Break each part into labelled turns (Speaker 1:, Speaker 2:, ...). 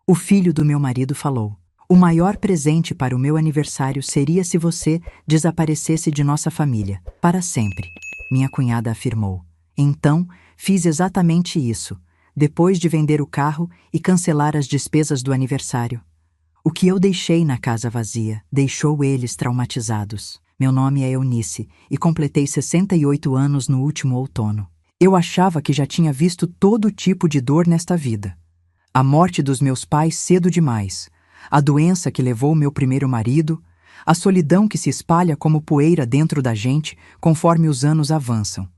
Speaker 1: O filho do meu marido falou: "O maior presente para o meu aniversário seria se você desaparecesse de nossa família, para sempre", minha cunhada afirmou. Então, fiz exatamente isso, depois de vender o carro e cancelar as despesas do aniversário. O que eu deixei na casa vazia deixou eles traumatizados. Meu nome é Eunice e completei 68 anos no último outono. Eu achava que já tinha visto todo tipo de dor nesta vida. A morte dos meus pais cedo demais, a doença que levou meu primeiro marido, a solidão que se espalha como poeira dentro da gente conforme os anos avançam.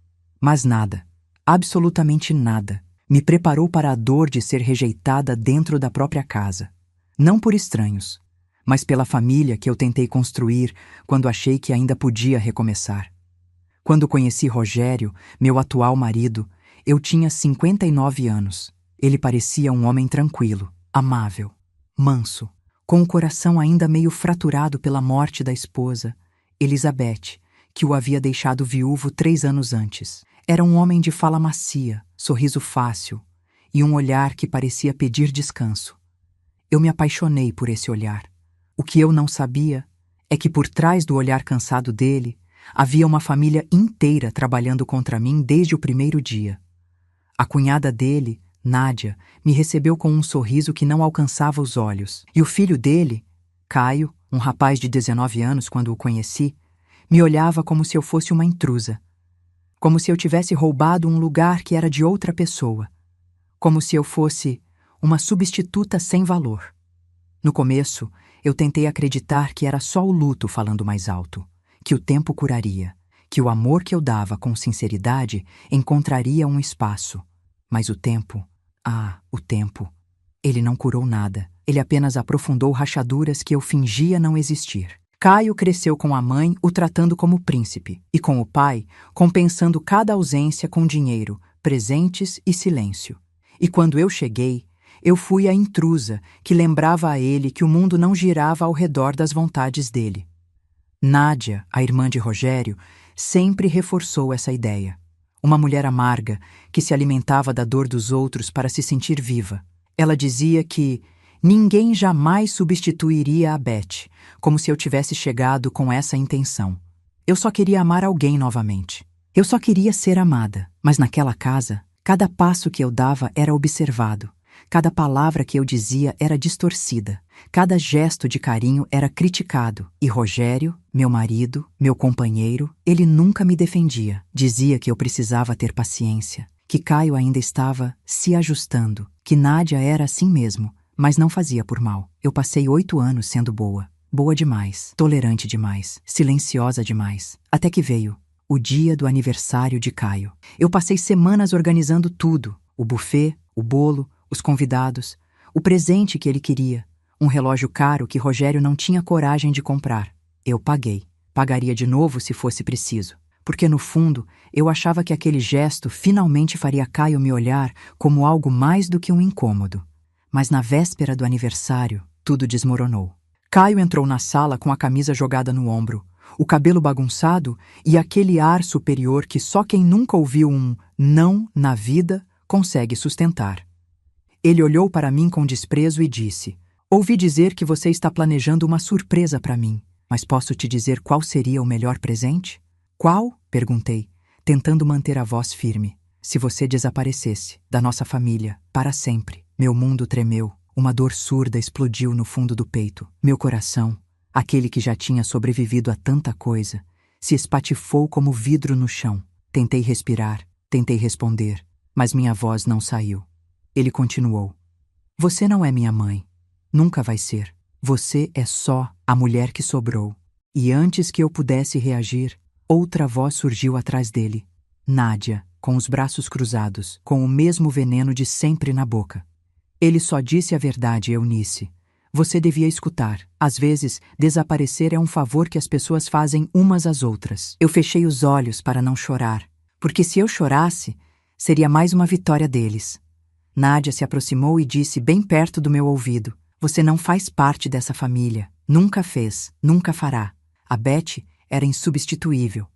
Speaker 1: Mas nada, absolutamente nada, me preparou para a dor de ser rejeitada dentro da própria casa. Não por estranhos, mas pela família que eu tentei construir quando achei que ainda podia recomeçar. Quando conheci Rogério, meu atual marido, eu tinha 59 anos. Ele parecia um homem tranquilo, amável, manso, com o coração ainda meio fraturado pela morte da esposa, Elizabeth, que o havia deixado viúvo 3 anos antes. Era um homem de fala macia, sorriso fácil e um olhar que parecia pedir descanso. Eu me apaixonei por esse olhar. O que eu não sabia é que por trás do olhar cansado dele havia uma família inteira trabalhando contra mim desde o primeiro dia. A cunhada dele, Nádia, me recebeu com um sorriso que não alcançava os olhos. E o filho dele, Caio, um rapaz de 19 anos quando o conheci, me olhava como se eu fosse uma intrusa. Como se eu tivesse roubado um lugar que era de outra pessoa. Como se eu fosse uma substituta sem valor. No começo, eu tentei acreditar que era só o luto falando mais alto, que o tempo curaria, que o amor que eu dava com sinceridade encontraria um espaço. Mas o tempo, ele não curou nada. Ele apenas aprofundou rachaduras que eu fingia não existir. Caio cresceu com a mãe o tratando como príncipe, e com o pai compensando cada ausência com dinheiro, presentes e silêncio. E quando eu cheguei, eu fui a intrusa que lembrava a ele que o mundo não girava ao redor das vontades dele. Nádia, a irmã de Rogério, sempre reforçou essa ideia. Uma mulher amarga que se alimentava da dor dos outros para se sentir viva. Ela dizia que ninguém jamais substituiria a Beth, como se eu tivesse chegado com essa intenção. Eu só queria amar alguém novamente. Eu só queria ser amada, mas naquela casa, cada passo que eu dava era observado. Cada palavra que eu dizia era distorcida. Cada gesto de carinho era criticado. E Rogério, meu marido, meu companheiro, ele nunca me defendia. Dizia que eu precisava ter paciência, que Caio ainda estava se ajustando, que Nádia era assim mesmo, mas não fazia por mal. Eu passei 8 anos sendo boa. Boa demais, tolerante demais, silenciosa demais. Até que veio o dia do aniversário de Caio. Eu passei semanas organizando tudo. O buffet, o bolo, os convidados, o presente que ele queria, um relógio caro que Rogério não tinha coragem de comprar. Eu paguei. Pagaria de novo se fosse preciso, porque no fundo eu achava que aquele gesto finalmente faria Caio me olhar como algo mais do que um incômodo. Mas na véspera do aniversário, tudo desmoronou. Caio entrou na sala com a camisa jogada no ombro, o cabelo bagunçado e aquele ar superior que só quem nunca ouviu um não na vida consegue sustentar. Ele olhou para mim com desprezo e disse: "Ouvi dizer que você está planejando uma surpresa para mim, mas posso te dizer qual seria o melhor presente?" "Qual?" perguntei, tentando manter a voz firme. "Se você desaparecesse da nossa família, para sempre." Meu mundo tremeu, uma dor surda explodiu no fundo do peito. Meu coração, aquele que já tinha sobrevivido a tanta coisa, se espatifou como vidro no chão. Tentei respirar, tentei responder, mas minha voz não saiu. Ele continuou: "Você não é minha mãe. Nunca vai ser. Você é só a mulher que sobrou." E antes que eu pudesse reagir, outra voz surgiu atrás dele. Nádia, com os braços cruzados, com o mesmo veneno de sempre na boca. "Ele só disse a verdade, Eunice. Você devia escutar. Às vezes, desaparecer é um favor que as pessoas fazem umas às outras." Eu fechei os olhos para não chorar, porque se eu chorasse, seria mais uma vitória deles. Nádia se aproximou e disse bem perto do meu ouvido: "Você não faz parte dessa família. Nunca fez, nunca fará. A Beth era insubstituível.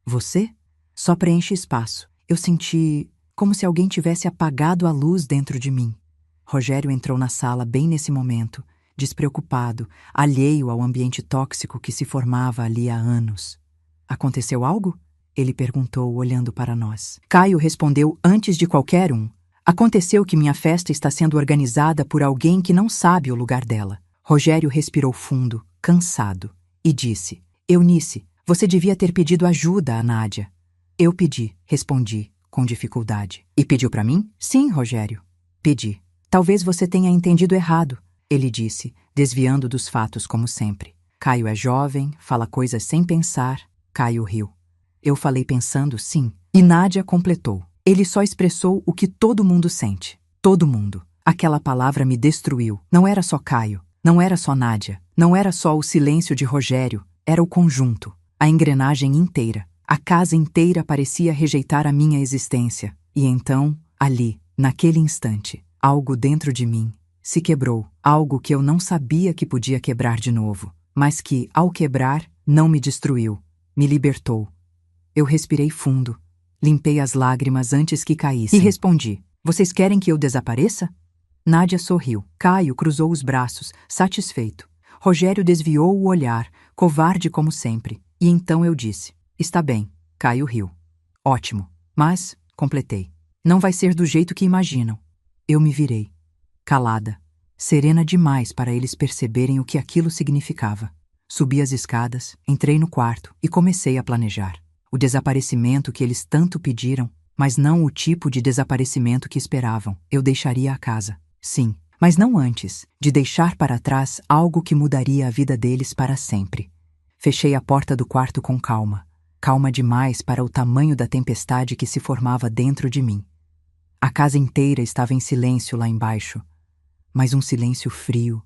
Speaker 1: Você só preenche espaço." Eu senti como se alguém tivesse apagado a luz dentro de mim. Rogério entrou na sala bem nesse momento, despreocupado, alheio ao ambiente tóxico que se formava ali há anos. Aconteceu algo? Ele perguntou, olhando para nós. Caio respondeu antes de qualquer um. Aconteceu que minha festa está sendo organizada por alguém que não sabe o lugar dela. Rogério respirou fundo, cansado, e disse: Eunice, você devia ter pedido ajuda a Nádia. Eu pedi, respondi, com dificuldade. E pediu para mim? Sim, Rogério. Pedi. Talvez você tenha entendido errado, ele disse, desviando dos fatos como sempre. Caio é jovem, fala coisas sem pensar. Caio riu. Eu falei pensando, sim. E Nádia completou. Ele só expressou o que todo mundo sente. Todo mundo. Aquela palavra me destruiu. Não era só Caio. Não era só Nádia. Não era só o silêncio de Rogério. Era o conjunto. A engrenagem inteira. A casa inteira parecia rejeitar a minha existência. E então, ali, naquele instante, algo dentro de mim se quebrou. Algo que eu não sabia que podia quebrar de novo. Mas que, ao quebrar, não me destruiu. Me libertou. Eu respirei fundo. Limpei as lágrimas antes que caíssem. E respondi: Vocês querem que eu desapareça? Nádia sorriu. Caio cruzou os braços, satisfeito. Rogério desviou o olhar, covarde como sempre. E então eu disse: Está bem. Caio riu. Ótimo. Mas, completei, não vai ser do jeito que imaginam. Eu me virei. Calada. Serena demais para eles perceberem o que aquilo significava. Subi as escadas, entrei no quarto e comecei a planejar. O desaparecimento que eles tanto pediram, mas não o tipo de desaparecimento que esperavam. Eu deixaria a casa. Sim, mas não antes de deixar para trás algo que mudaria a vida deles para sempre. Fechei a porta do quarto com calma. Calma demais para o tamanho da tempestade que se formava dentro de mim. A casa inteira estava em silêncio lá embaixo, mas um silêncio frio,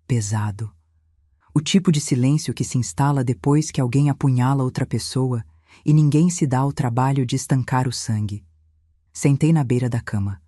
Speaker 1: pesado. O tipo de silêncio que se instala depois que alguém apunhala outra pessoa e ninguém se dá ao trabalho de estancar o sangue. Sentei na beira da cama.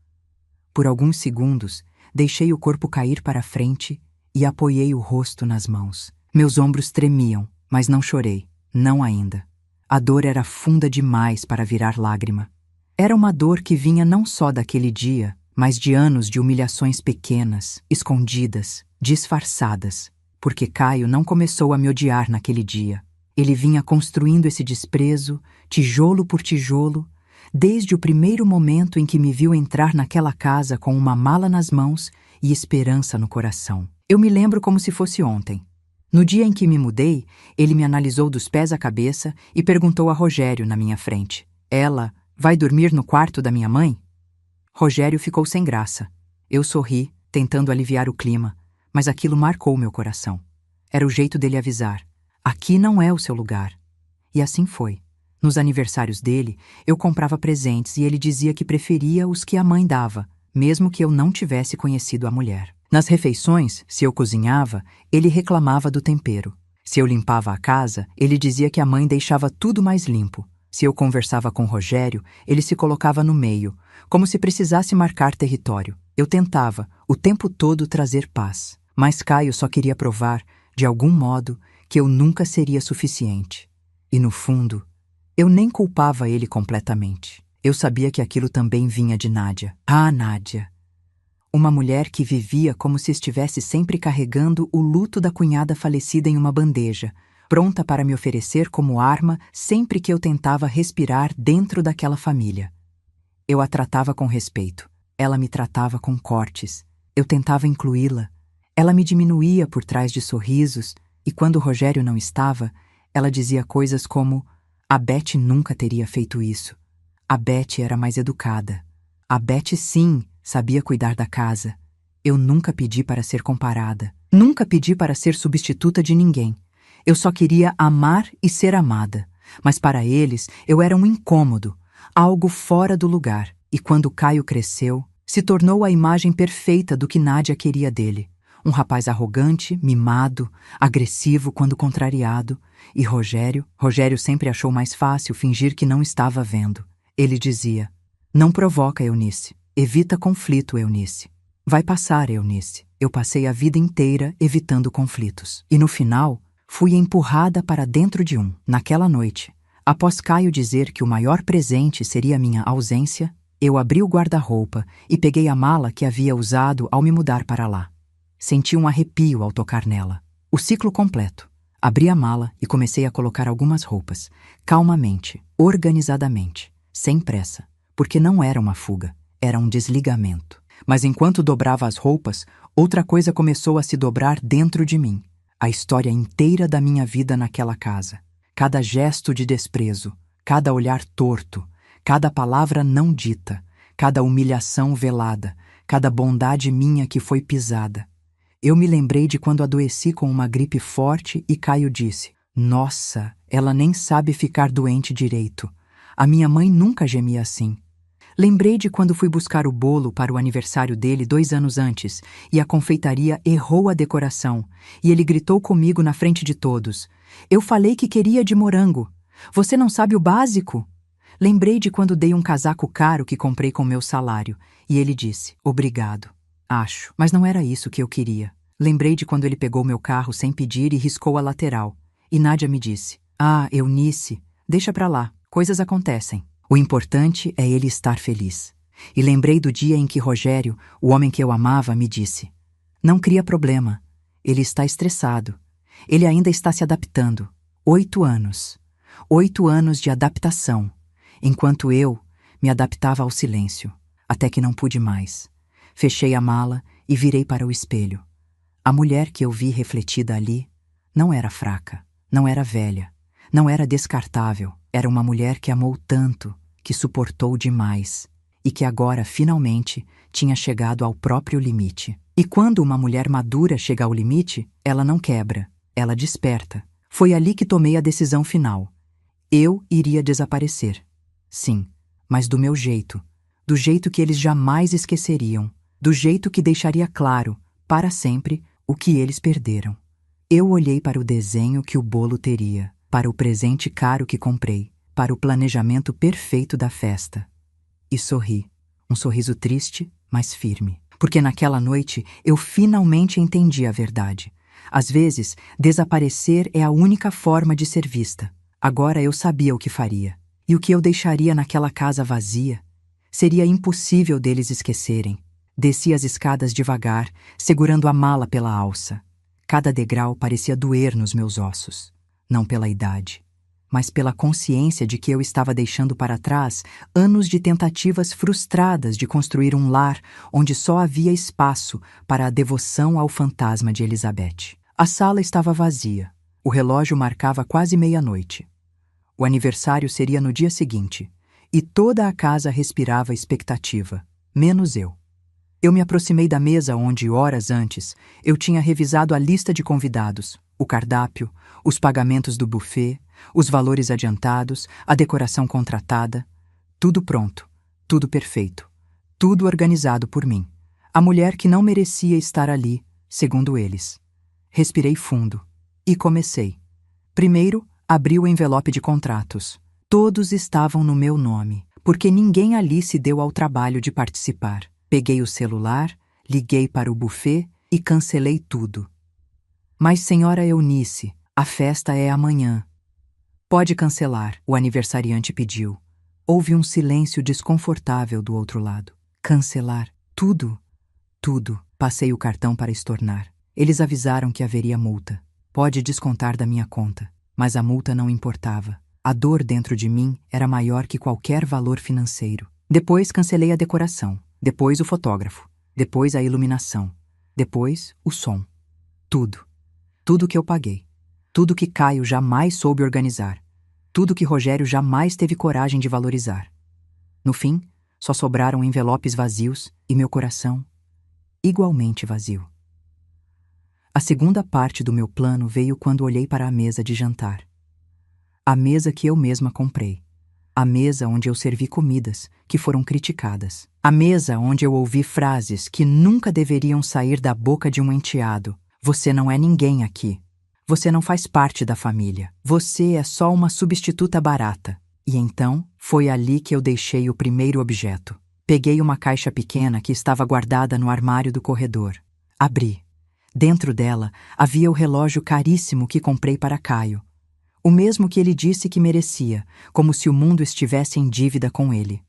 Speaker 1: Por alguns segundos, deixei o corpo cair para a frente e apoiei o rosto nas mãos. Meus ombros tremiam, mas não chorei, não ainda. A dor era funda demais para virar lágrima. Era uma dor que vinha não só daquele dia, mas de anos de humilhações pequenas, escondidas, disfarçadas, porque Caio não começou a me odiar naquele dia. Ele vinha construindo esse desprezo, tijolo por tijolo, desde o primeiro momento em que me viu entrar naquela casa com uma mala nas mãos e esperança no coração. Eu me lembro como se fosse ontem. No dia em que me mudei, ele me analisou dos pés à cabeça e perguntou a Rogério na minha frente: Ela vai dormir no quarto da minha mãe? Rogério ficou sem graça. Eu sorri, tentando aliviar o clima, mas aquilo marcou meu coração. Era o jeito dele avisar: aqui não é o seu lugar. E assim foi. Nos aniversários dele, eu comprava presentes e ele dizia que preferia os que a mãe dava, mesmo que eu não tivesse conhecido a mulher. Nas refeições, se eu cozinhava, ele reclamava do tempero. Se eu limpava a casa, ele dizia que a mãe deixava tudo mais limpo. Se eu conversava com Rogério, ele se colocava no meio, como se precisasse marcar território. Eu tentava, o tempo todo, trazer paz. Mas Caio só queria provar, de algum modo, que eu nunca seria suficiente. E, no fundo, eu nem culpava ele completamente. Eu sabia que aquilo também vinha de Nádia. Ah, Nádia! Uma mulher que vivia como se estivesse sempre carregando o luto da cunhada falecida em uma bandeja, pronta para me oferecer como arma sempre que eu tentava respirar dentro daquela família. Eu a tratava com respeito. Ela me tratava com cortes. Eu tentava incluí-la. Ela me diminuía por trás de sorrisos e, quando o Rogério não estava, ela dizia coisas como: a Beth nunca teria feito isso. A Beth era mais educada. A Beth, sim, sabia cuidar da casa. Eu nunca pedi para ser comparada. Nunca pedi para ser substituta de ninguém. Eu só queria amar e ser amada. Mas para eles, eu era um incômodo, algo fora do lugar. E quando Caio cresceu, se tornou a imagem perfeita do que Nádia queria dele. Um rapaz arrogante, mimado, agressivo quando contrariado. E Rogério sempre achou mais fácil fingir que não estava vendo. Ele dizia: não provoca, Eunice. Evita conflito, Eunice. Vai passar, Eunice. Eu passei a vida inteira evitando conflitos. E no final, fui empurrada para dentro de um. Naquela noite, após Caio dizer que o maior presente seria minha ausência, Eu abri o guarda-roupa e peguei a mala que havia usado ao me mudar para lá. Senti um arrepio ao tocar nela. O ciclo completo. Abri a mala e comecei a colocar algumas roupas, calmamente, organizadamente, sem pressa, porque não era uma fuga, era um desligamento. Mas enquanto dobrava as roupas, outra coisa começou a se dobrar dentro de mim. A história inteira da minha vida naquela casa. Cada gesto de desprezo, cada olhar torto, cada palavra não dita, cada humilhação velada, cada bondade minha que foi pisada. Eu me lembrei de quando adoeci com uma gripe forte e Caio disse: "Nossa, ela nem sabe ficar doente direito. A minha mãe nunca gemia assim." Lembrei de quando fui buscar o bolo para o aniversário dele 2 anos antes e a confeitaria errou a decoração e ele gritou comigo na frente de todos: "Eu falei que queria de morango. Você não sabe o básico?" Lembrei de quando dei um casaco caro que comprei com meu salário e ele disse: "Obrigado. Acho, mas não era isso que eu queria." Lembrei de quando ele pegou meu carro sem pedir e riscou a lateral. E Nádia me disse: "Ah, Eunice, deixa pra lá, coisas acontecem. O importante é ele estar feliz." E lembrei do dia em que Rogério, o homem que eu amava, me disse: "Não cria problema. Ele está estressado. Ele ainda está se adaptando. 8 anos. 8 anos de adaptação. Enquanto eu me adaptava ao silêncio, até que não pude mais. Fechei a mala e virei para o espelho. A mulher que eu vi refletida ali não era fraca, não era velha, não era descartável. Era uma mulher que amou tanto, que suportou demais e que agora, finalmente, tinha chegado ao próprio limite. E quando uma mulher madura chega ao limite, ela não quebra, ela desperta. Foi ali que tomei a decisão final. Eu iria desaparecer. Sim, mas do meu jeito, do jeito que eles jamais esqueceriam, do jeito que deixaria claro, para sempre, o que eles perderam. Eu olhei para o desenho que o bolo teria, para o presente caro que comprei, para o planejamento perfeito da festa. E sorri, um sorriso triste, mas firme. Porque naquela noite eu finalmente entendi a verdade. Às vezes, desaparecer é a única forma de ser vista. Agora eu sabia o que faria. E o que eu deixaria naquela casa vazia? Seria impossível deles esquecerem. Desci as escadas devagar, segurando a mala pela alça. Cada degrau parecia doer nos meus ossos. Não pela idade, mas pela consciência de que eu estava deixando para trás anos de tentativas frustradas de construir um lar onde só havia espaço para a devoção ao fantasma de Elizabeth. A sala estava vazia. O relógio marcava quase meia-noite. O aniversário seria no dia seguinte, e toda a casa respirava expectativa, menos eu. Eu me aproximei da mesa onde, horas antes, eu tinha revisado a lista de convidados, o cardápio, os pagamentos do buffet, os valores adiantados, a decoração contratada. Tudo pronto, tudo perfeito, tudo organizado por mim. A mulher que não merecia estar ali, segundo eles. Respirei fundo e comecei. Primeiro, abri o envelope de contratos. Todos estavam no meu nome, porque ninguém ali se deu ao trabalho de participar. Peguei o celular, liguei para o buffet e cancelei tudo. "Mas, senhora Eunice, a festa é amanhã." "Pode cancelar", o aniversariante pediu. Houve um silêncio desconfortável do outro lado. "Cancelar? Tudo?" "Tudo." Passei o cartão para estornar. Eles avisaram que haveria multa. "Pode descontar da minha conta." Mas a multa não importava. A dor dentro de mim era maior que qualquer valor financeiro. Depois cancelei a decoração. Depois o fotógrafo. Depois a iluminação. Depois o som. Tudo. Tudo que eu paguei. Tudo que Caio jamais soube organizar. Tudo que Rogério jamais teve coragem de valorizar. No fim, só sobraram envelopes vazios e meu coração igualmente vazio. A segunda parte do meu plano veio quando olhei para a mesa de jantar. A mesa que eu mesma comprei. A mesa onde eu servi comidas que foram criticadas. A mesa onde eu ouvi frases que nunca deveriam sair da boca de um enteado. "Você não é ninguém aqui. Você não faz parte da família. Você é só uma substituta barata." E então, foi ali que eu deixei o primeiro objeto. Peguei uma caixa pequena que estava guardada no armário do corredor. Abri. Dentro dela havia o relógio caríssimo que comprei para Caio. O mesmo que ele disse que merecia, como se o mundo estivesse em dívida com ele.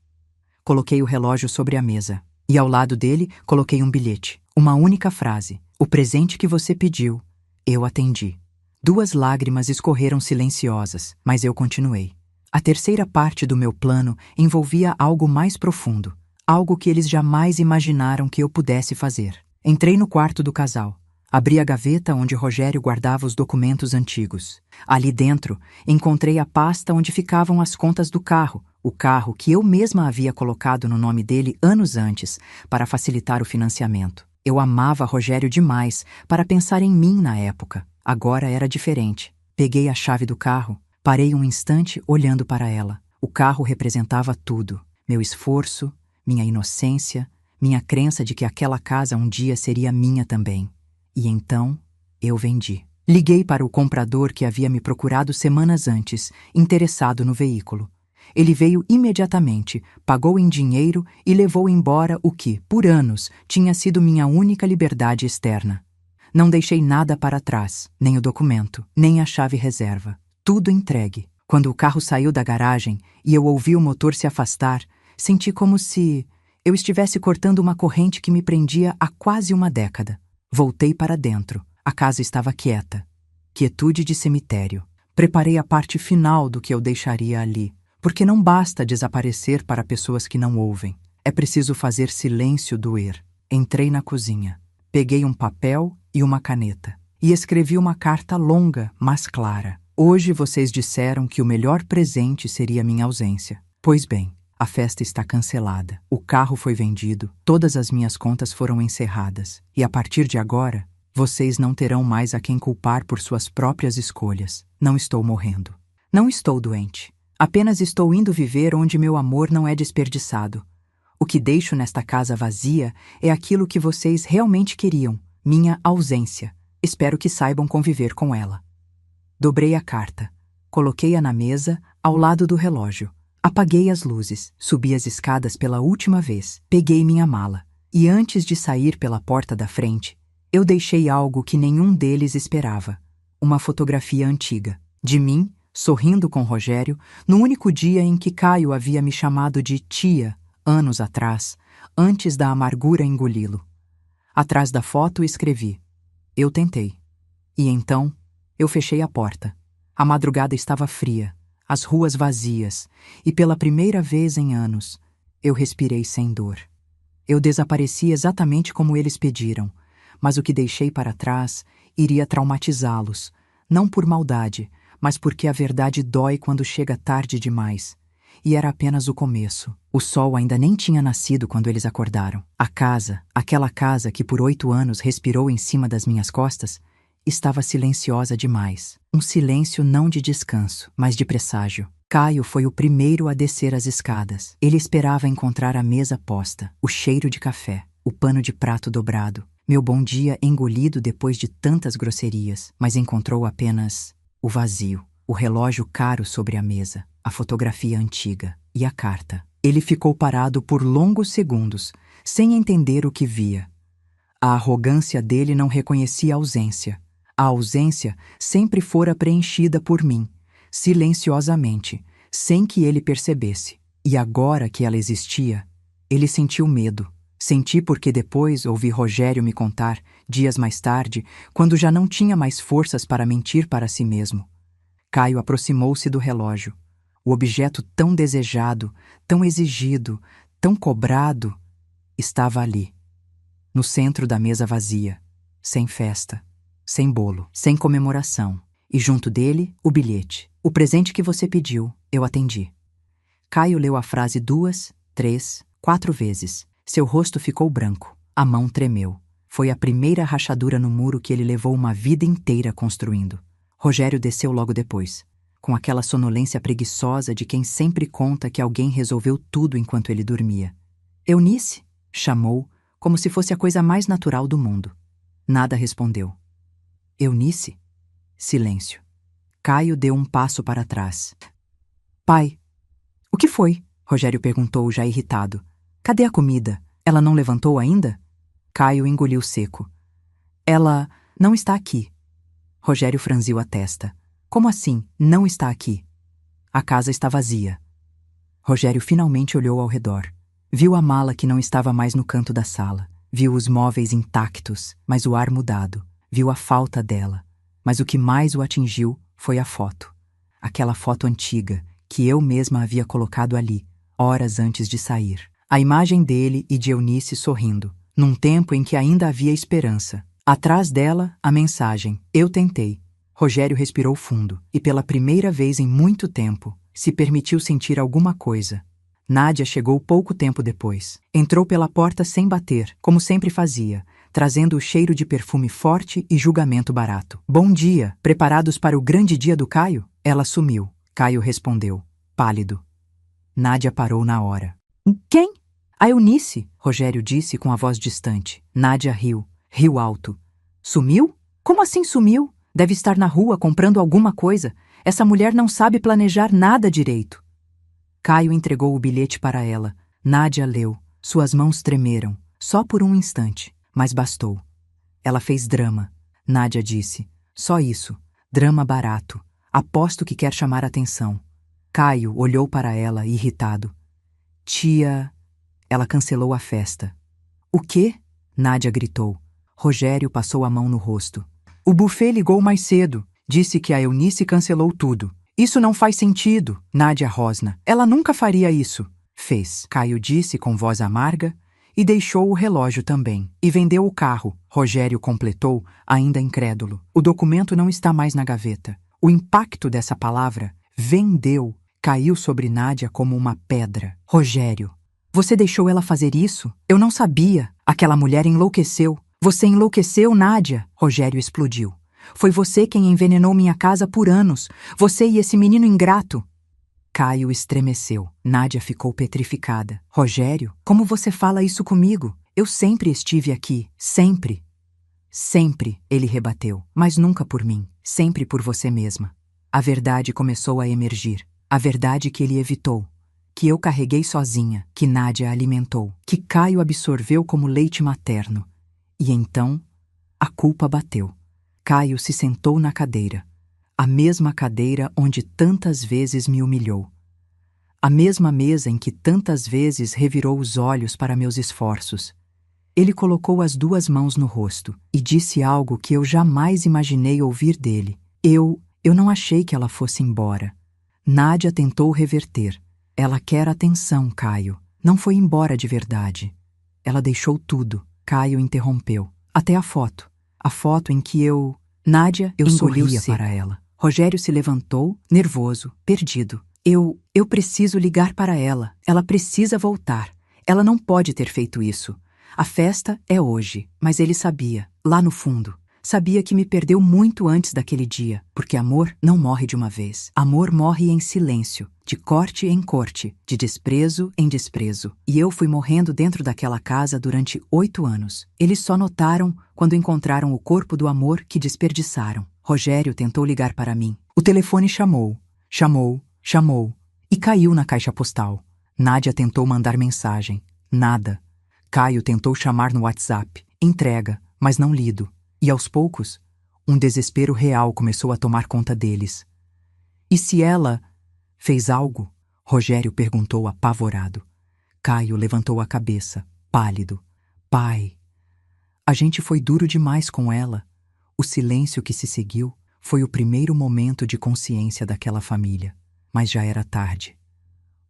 Speaker 1: Coloquei o relógio sobre a mesa. E ao lado dele, coloquei um bilhete. Uma única frase. O presente que você pediu, eu atendi. 2 lágrimas escorreram silenciosas, mas eu continuei. A terceira parte do meu plano envolvia algo mais profundo. Algo que eles jamais imaginaram que eu pudesse fazer. Entrei no quarto do casal. Abri a gaveta onde Rogério guardava os documentos antigos. Ali dentro, encontrei a pasta onde ficavam as contas do carro, o carro que eu mesma havia colocado no nome dele anos antes, para facilitar o financiamento. Eu amava Rogério demais para pensar em mim na época. Agora era diferente. Peguei a chave do carro, parei um instante olhando para ela. O carro representava tudo: meu esforço, minha inocência, minha crença de que aquela casa um dia seria minha também. E então, eu vendi. Liguei para o comprador que havia me procurado semanas antes, interessado no veículo. Ele veio imediatamente, pagou em dinheiro e levou embora o que, por anos, tinha sido minha única liberdade externa. Não deixei nada para trás, nem o documento, nem a chave reserva. Tudo entregue. Quando o carro saiu da garagem e eu ouvi o motor se afastar, senti como se eu estivesse cortando uma corrente que me prendia há quase uma década. Voltei para dentro. A casa estava quieta. Quietude de cemitério. Preparei a parte final do que eu deixaria ali, porque não basta desaparecer para pessoas que não ouvem. É preciso fazer silêncio doer. Entrei na cozinha. Peguei um papel e uma caneta e escrevi uma carta longa, mas clara. Hoje vocês disseram que o melhor presente seria minha ausência. Pois bem, a festa está cancelada. O carro foi vendido, todas as minhas contas foram encerradas. E a partir de agora, vocês não terão mais a quem culpar por suas próprias escolhas. Não estou morrendo. Não estou doente. Apenas estou indo viver onde meu amor não é desperdiçado. O que deixo nesta casa vazia é aquilo que vocês realmente queriam, minha ausência. Espero que saibam conviver com ela. Dobrei a carta. Coloquei-a na mesa, ao lado do relógio. Apaguei as luzes, subi as escadas pela última vez, peguei minha mala. E antes de sair pela porta da frente, eu deixei algo que nenhum deles esperava. Uma fotografia antiga. De mim, sorrindo com Rogério, no único dia em que Caio havia me chamado de tia, anos atrás, antes da amargura engoli-lo. Atrás da foto escrevi: eu tentei. E então, eu fechei a porta. A madrugada estava fria, as ruas vazias, e pela primeira vez em anos, eu respirei sem dor. Eu desapareci exatamente como eles pediram, mas o que deixei para trás iria traumatizá-los, não por maldade, mas porque a verdade dói quando chega tarde demais. E era apenas o começo. O sol ainda nem tinha nascido quando eles acordaram. A casa, aquela casa que por 8 anos respirou em cima das minhas costas, estava silenciosa demais. Um silêncio não de descanso, mas de presságio. Caio foi o primeiro a descer as escadas. Ele esperava encontrar a mesa posta, o cheiro de café, o pano de prato dobrado, meu bom dia engolido depois de tantas grosserias, mas encontrou apenas o vazio, o relógio caro sobre a mesa, a fotografia antiga e a carta. Ele ficou parado por longos segundos, sem entender o que via. A arrogância dele não reconhecia a ausência. A ausência sempre fora preenchida por mim, silenciosamente, sem que ele percebesse. E agora que ela existia, ele sentiu medo. Senti porque depois ouvi Rogério me contar, dias mais tarde, quando já não tinha mais forças para mentir para si mesmo. Caio aproximou-se do relógio. O objeto tão desejado, tão exigido, tão cobrado, estava ali, no centro da mesa vazia, sem festa, sem bolo, sem comemoração. E junto dele, o bilhete. O presente que você pediu, eu atendi. Caio leu a frase 2, 3, 4 vezes. Seu rosto ficou branco. A mão tremeu. Foi a primeira rachadura no muro que ele levou uma vida inteira construindo. Rogério desceu logo depois, com aquela sonolência preguiçosa de quem sempre conta que alguém resolveu tudo enquanto ele dormia. Eunice? Chamou, como se fosse a coisa mais natural do mundo. Nada respondeu. Eunice? Silêncio. Caio deu um passo para trás. Pai, o que foi? Rogério perguntou, já irritado. Cadê a comida? Ela não levantou ainda? Caio engoliu seco. Ela não está aqui. Rogério franziu a testa. Como assim, não está aqui? A casa está vazia. Rogério finalmente olhou ao redor. Viu a mala que não estava mais no canto da sala. Viu os móveis intactos, mas o ar mudado. Viu a falta dela. Mas o que mais o atingiu foi a foto. Aquela foto antiga, que eu mesma havia colocado ali, horas antes de sair. A imagem dele e de Eunice sorrindo, num tempo em que ainda havia esperança. Atrás dela, a mensagem: eu tentei. Rogério respirou fundo e, pela primeira vez em muito tempo, se permitiu sentir alguma coisa. Nádia chegou pouco tempo depois. Entrou pela porta sem bater, como sempre fazia, trazendo o cheiro de perfume forte e julgamento barato. Bom dia, preparados para o grande dia do Caio? Ela sumiu. Caio respondeu, pálido. Nádia parou na hora. Quem? A Eunice, Rogério disse com a voz distante. Nádia riu. Riu alto. Sumiu? Como assim sumiu? Deve estar na rua comprando alguma coisa. Essa mulher não sabe planejar nada direito. Caio entregou o bilhete para ela. Nádia leu. Suas mãos tremeram. Só por um instante. Mas bastou. Ela fez drama. Nádia disse. Só isso. Drama barato. Aposto que quer chamar atenção. Caio olhou para ela, irritado. Tia... Ela cancelou a festa. O quê? Nádia gritou. Rogério passou a mão no rosto. O buffet ligou mais cedo. Disse que a Eunice cancelou tudo. Isso não faz sentido, Nádia rosna. Ela nunca faria isso. Fez, Caio disse com voz amarga, e deixou o relógio também. E vendeu o carro, Rogério completou, ainda incrédulo. O documento não está mais na gaveta. O impacto dessa palavra, vendeu, caiu sobre Nádia como uma pedra. Rogério, você deixou ela fazer isso? Eu não sabia. Aquela mulher enlouqueceu. Você enlouqueceu, Nádia? Rogério explodiu. Foi você quem envenenou minha casa por anos. Você e esse menino ingrato. Caio estremeceu. Nádia ficou petrificada. Rogério, como você fala isso comigo? Eu sempre estive aqui. Sempre. Sempre, ele rebateu. Mas nunca por mim. Sempre por você mesma. A verdade começou a emergir. A verdade que ele evitou. Que eu carreguei sozinha. Que Nádia alimentou. Que Caio absorveu como leite materno. E então, a culpa bateu. Caio se sentou na cadeira. A mesma cadeira onde tantas vezes me humilhou. A mesma mesa em que tantas vezes revirou os olhos para meus esforços. Ele colocou as duas mãos no rosto e disse algo que eu jamais imaginei ouvir dele. Eu não achei que ela fosse embora. Nádia tentou reverter. Ela quer atenção, Caio. Não foi embora de verdade. Ela deixou tudo. Caio interrompeu. Até a foto. A foto em que eu... Nádia sorria para ela. Rogério se levantou, nervoso, perdido. Eu preciso ligar para ela. Ela precisa voltar. Ela não pode ter feito isso. A festa é hoje, mas ele sabia, lá no fundo. Sabia que me perdeu muito antes daquele dia, porque amor não morre de uma vez. Amor morre em silêncio, de corte em corte, de desprezo em desprezo. E eu fui morrendo dentro daquela casa durante 8 anos. Eles só notaram quando encontraram o corpo do amor que desperdiçaram. Rogério tentou ligar para mim. O telefone chamou, e caiu na caixa postal. Nádia tentou mandar mensagem. Nada. Caio tentou chamar no WhatsApp. Entrega, mas não lido. E aos poucos, um desespero real começou a tomar conta deles. E se ela fez algo? Rogério perguntou apavorado. Caio levantou a cabeça, pálido. Pai, a gente foi duro demais com ela. O silêncio que se seguiu foi o primeiro momento de consciência daquela família. Mas já era tarde.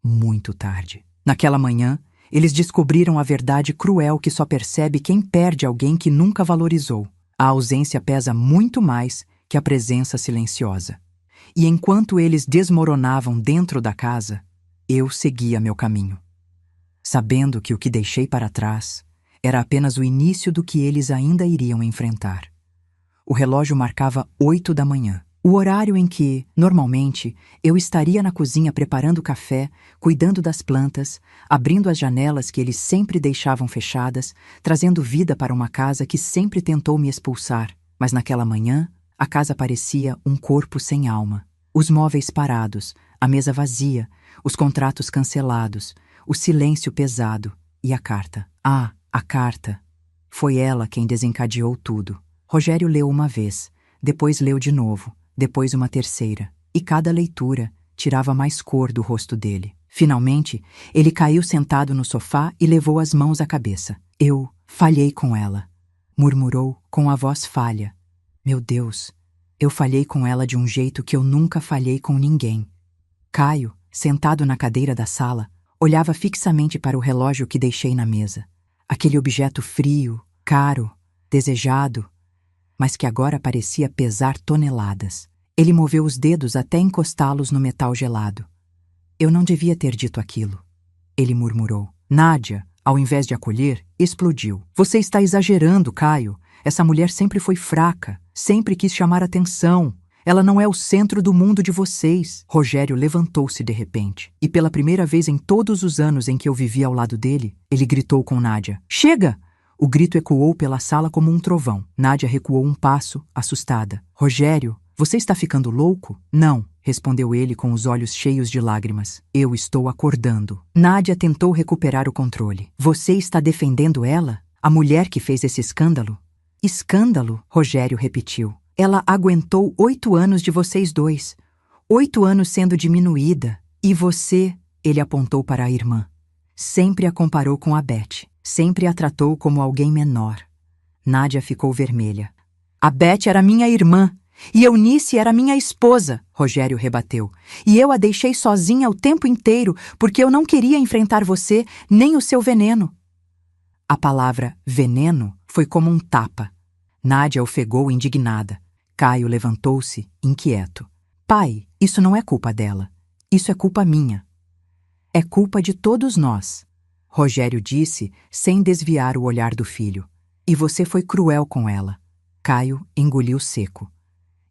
Speaker 1: Muito tarde. Naquela manhã, eles descobriram a verdade cruel que só percebe quem perde alguém que nunca valorizou. A ausência pesa muito mais que a presença silenciosa. E enquanto eles desmoronavam dentro da casa, eu seguia meu caminho. Sabendo que o que deixei para trás era apenas o início do que eles ainda iriam enfrentar. O relógio marcava 8 da manhã. O horário em que, normalmente, eu estaria na cozinha preparando café, cuidando das plantas, abrindo as janelas que eles sempre deixavam fechadas, trazendo vida para uma casa que sempre tentou me expulsar. Mas naquela manhã, a casa parecia um corpo sem alma. Os móveis parados, a mesa vazia, os contratos cancelados, o silêncio pesado e a carta. Ah, a carta. Foi ela quem desencadeou tudo. Rogério leu uma vez, depois leu de novo. Depois uma terceira, e cada leitura tirava mais cor do rosto dele. Finalmente, ele caiu sentado no sofá e levou as mãos à cabeça. Eu falhei com ela, murmurou com a voz falha. Meu Deus, eu falhei com ela de um jeito que eu nunca falhei com ninguém. Caio, sentado na cadeira da sala, olhava fixamente para o relógio que deixei na mesa. Aquele objeto frio, caro, desejado, mas que agora parecia pesar toneladas. Ele moveu os dedos até encostá-los no metal gelado. Eu não devia ter dito aquilo, ele murmurou. Nádia, ao invés de acolher, explodiu. Você está exagerando, Caio. Essa mulher sempre foi fraca, sempre quis chamar atenção. Ela não é o centro do mundo de vocês. Rogério levantou-se de repente, e pela primeira vez em todos os anos em que eu vivi ao lado dele, ele gritou com Nádia. Chega! O grito ecoou pela sala como um trovão. Nádia recuou um passo, assustada. Rogério, você está ficando louco? Não, respondeu ele com os olhos cheios de lágrimas. Eu estou acordando. Nádia tentou recuperar o controle. Você está defendendo ela? A mulher que fez esse escândalo? Escândalo? Rogério repetiu. Ela aguentou 8 anos de vocês dois. 8 anos sendo diminuída. E você, ele apontou para a irmã, sempre a comparou com a Beth. Sempre a tratou como alguém menor. Nádia ficou vermelha. A Beth era minha irmã. E Eunice era minha esposa, Rogério rebateu. E eu a deixei sozinha o tempo inteiro porque eu não queria enfrentar você nem o seu veneno. A palavra veneno foi como um tapa. Nádia ofegou indignada. Caio levantou-se, inquieto. Pai, isso não é culpa dela. Isso é culpa minha. É culpa de todos nós, Rogério disse, sem desviar o olhar do filho. E você foi cruel com ela. Caio engoliu seco.